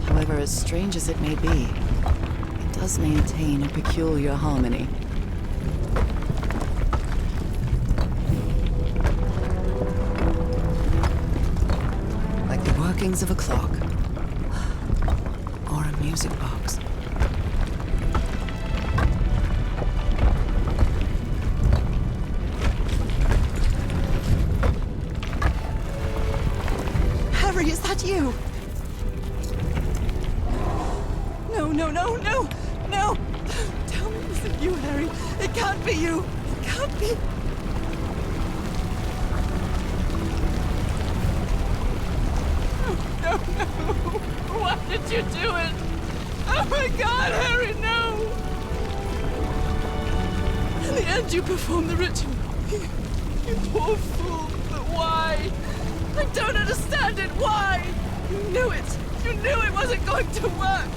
However, as strange as it may be, it does maintain a peculiar harmony. Like the workings of a clock, or a music box. Harry, is that you? No! Tell me it isn't you, Harry. It can't be you. It can't be. No. Why did you do it? Oh my God, Harry, no! In the end, you performed the ritual. You poor fool. But why? I don't understand it. Why? You knew it. You knew it wasn't going to work.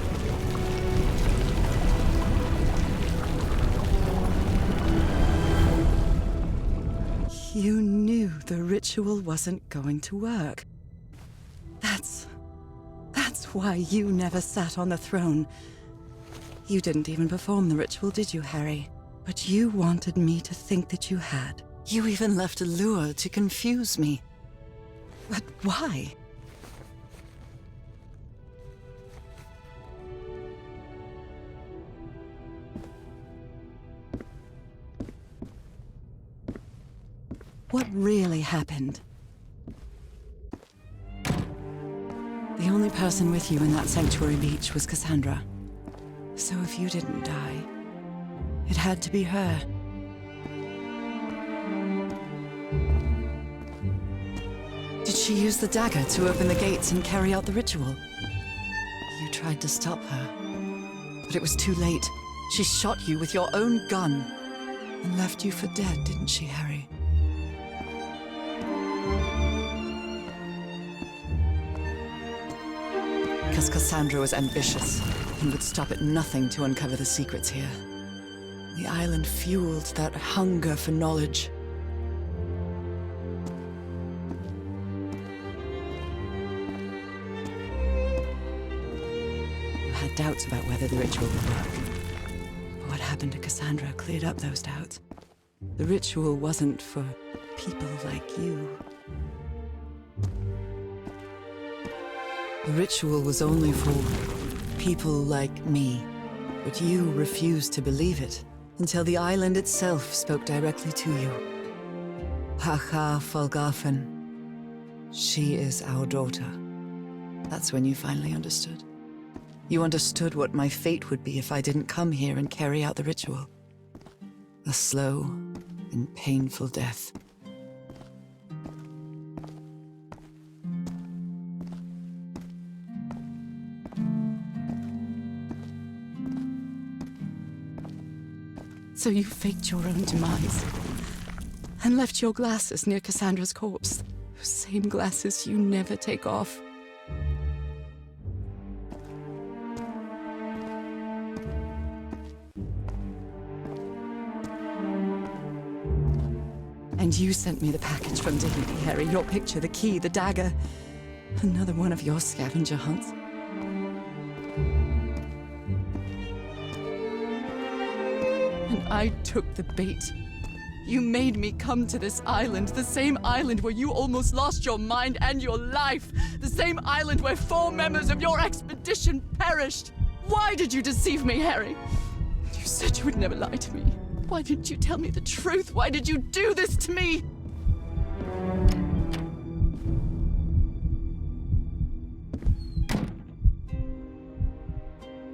You knew the ritual wasn't going to work. That's why you never sat on the throne. You didn't even perform the ritual, did you, Harry? But you wanted me to think that you had. You even left a lure to confuse me. But why? What really happened? The only person with you in that sanctuary beach was Cassandra. So if you didn't die, it had to be her. Did she use the dagger to open the gates and carry out the ritual? You tried to stop her, but it was too late. She shot you with your own gun and left you for dead, didn't she, Harry? Because Cassandra was ambitious and would stop at nothing to uncover the secrets here. The island fueled that hunger for knowledge. You had doubts about whether the ritual would work. But what happened to Cassandra cleared up those doubts. The ritual wasn't for people like you. The ritual was only for people like me, but you refused to believe it until the island itself spoke directly to you. Hacha Folgafen. She is our daughter. That's when you finally understood. You understood what my fate would be if I didn't come here and carry out the ritual. A slow and painful death. So you faked your own demise and left your glasses near Cassandra's corpse. Those same glasses you never take off. And you sent me the package from Tahiti, Harry. Your picture, the key, the dagger. Another one of your scavenger hunts. And I took the bait. You made me come to this island, the same island where you almost lost your mind and your life, the same island where 4 members of your expedition perished. Why did you deceive me, Harry? You said you would never lie to me. Why didn't you tell me the truth? Why did you do this to me?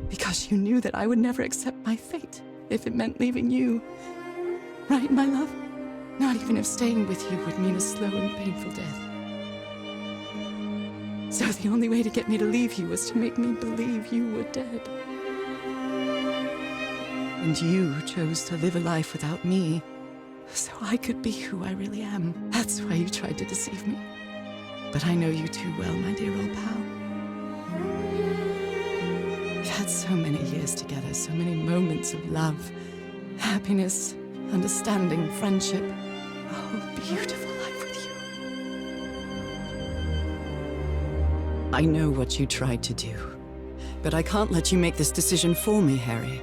Because you knew that I would never accept my fate if it meant leaving you. Right, my love? Not even if staying with you would mean a slow and painful death. So the only way to get me to leave you was to make me believe you were dead. And you chose to live a life without me, so I could be who I really am. That's why you tried to deceive me. But I know you too well, my dear old pal. We've had so many years together, so many moments of love, happiness, understanding, friendship. A whole beautiful life with you. I know what you tried to do, but I can't let you make this decision for me, Harry.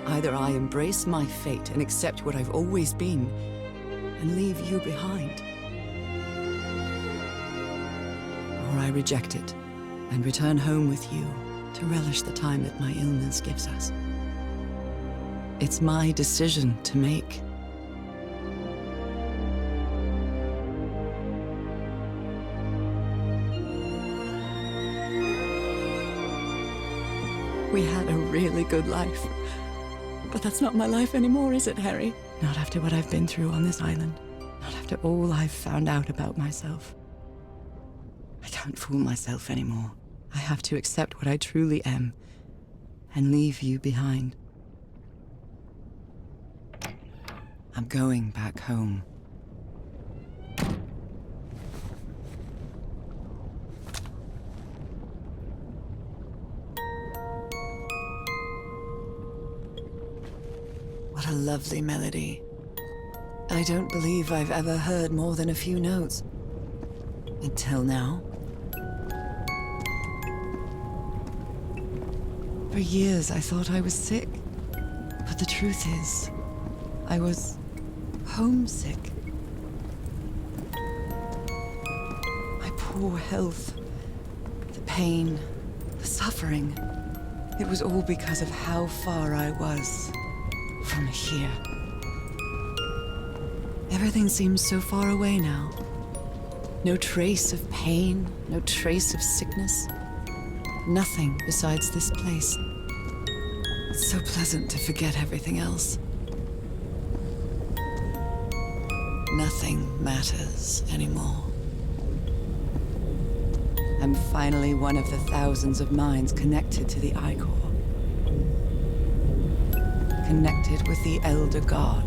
Either I embrace my fate and accept what I've always been, and leave you behind, or I reject it and return home with you to relish the time that my illness gives us. It's my decision to make. We had a really good life. But that's not my life anymore, is it, Harry? Not after what I've been through on this island. Not after all I've found out about myself. I can't fool myself anymore. I have to accept what I truly am and leave you behind. I'm going back home. What a lovely melody. I don't believe I've ever heard more than a few notes. Until now. For years I thought I was sick. But the truth is, I was homesick. My poor health, the pain, the suffering. It was all because of how far I was from here. Everything seems so far away now. No trace of pain, no trace of sickness. Nothing besides this place. It's so pleasant to forget everything else. Nothing matters anymore. I'm finally one of the thousands of minds connected to the Icor. Connected with the Elder God.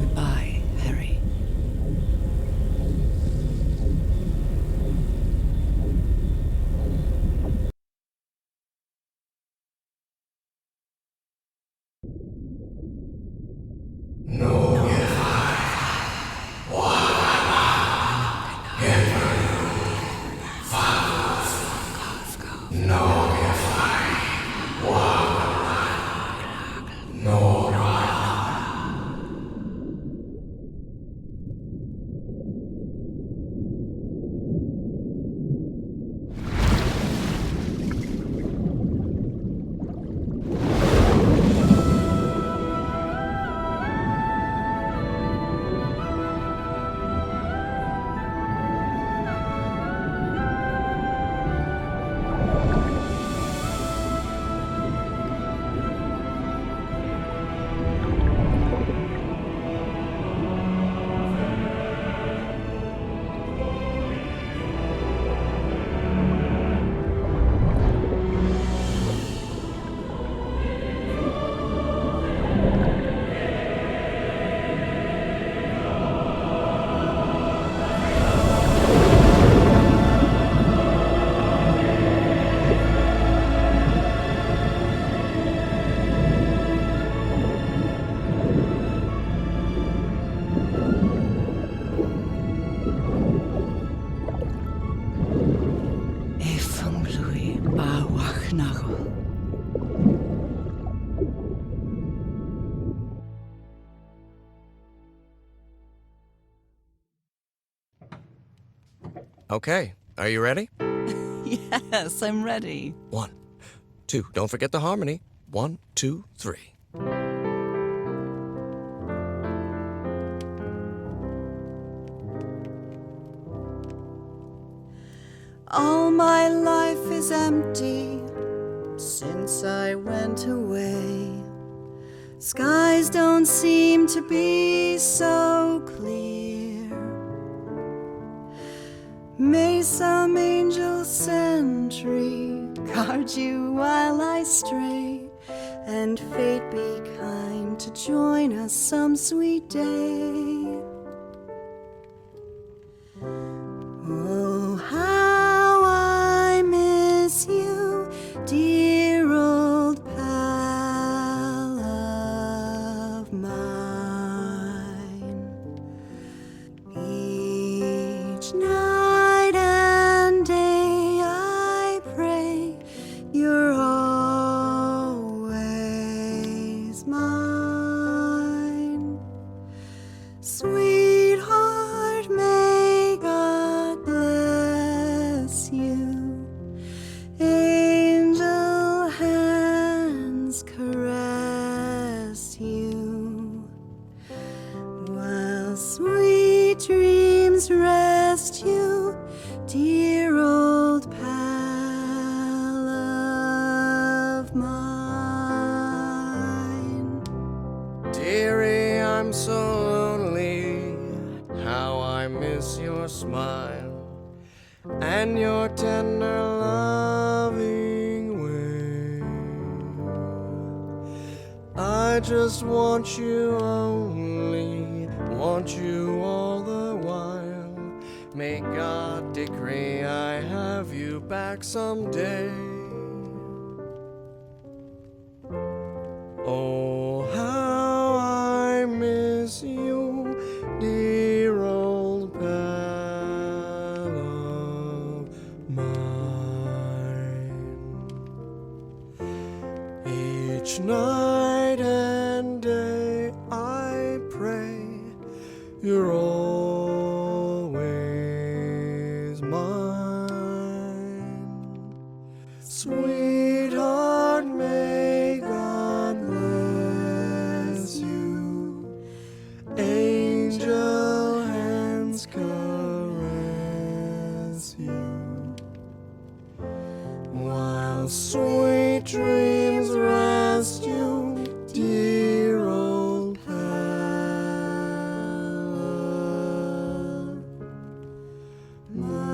Goodbye, Harry. No, Okay, are you ready? Yes, I'm ready. 1, 2, don't forget the harmony. 1, 2, 3. All my life is empty since I went away. Skies don't seem to be so clear. May some angel sentry guard you while I stray, and fate be kind to join us some sweet day. Oh, how I miss you, dear old pal of mine. Each night and day I pray you're always mine. Sweetheart, may God bless you. Angel hands caress you, while sweet dreams rest you, dear old pal of mine. Dearie, I'm so lonely. How I miss your smile and your tender loving way. I just want you only, want you all the while. May God decree I have you back someday. Oh, how I miss you, dear old pal of mine. Each night and day I pray you're always mine. Sweetheart, may God bless you. Angel hands caress you, while sweet dreams rest you, dear old pal of mine.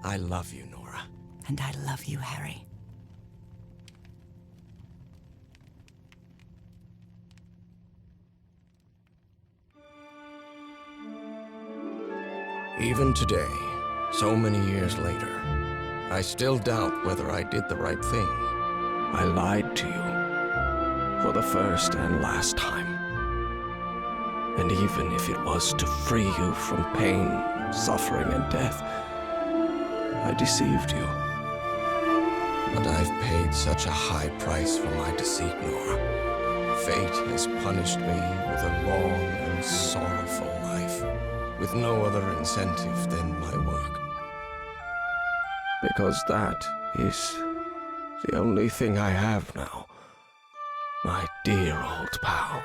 I love you, Norah. And I love you, Harry. Even today, so many years later, I still doubt whether I did the right thing. I lied to you for the first and last time. And even if it was to free you from pain, suffering, and death, I deceived you. But I've paid such a high price for my deceit, Norah. Fate has punished me with a long and sorrowful life, with no other incentive than my work. Because that is the only thing I have now, my dear old pal.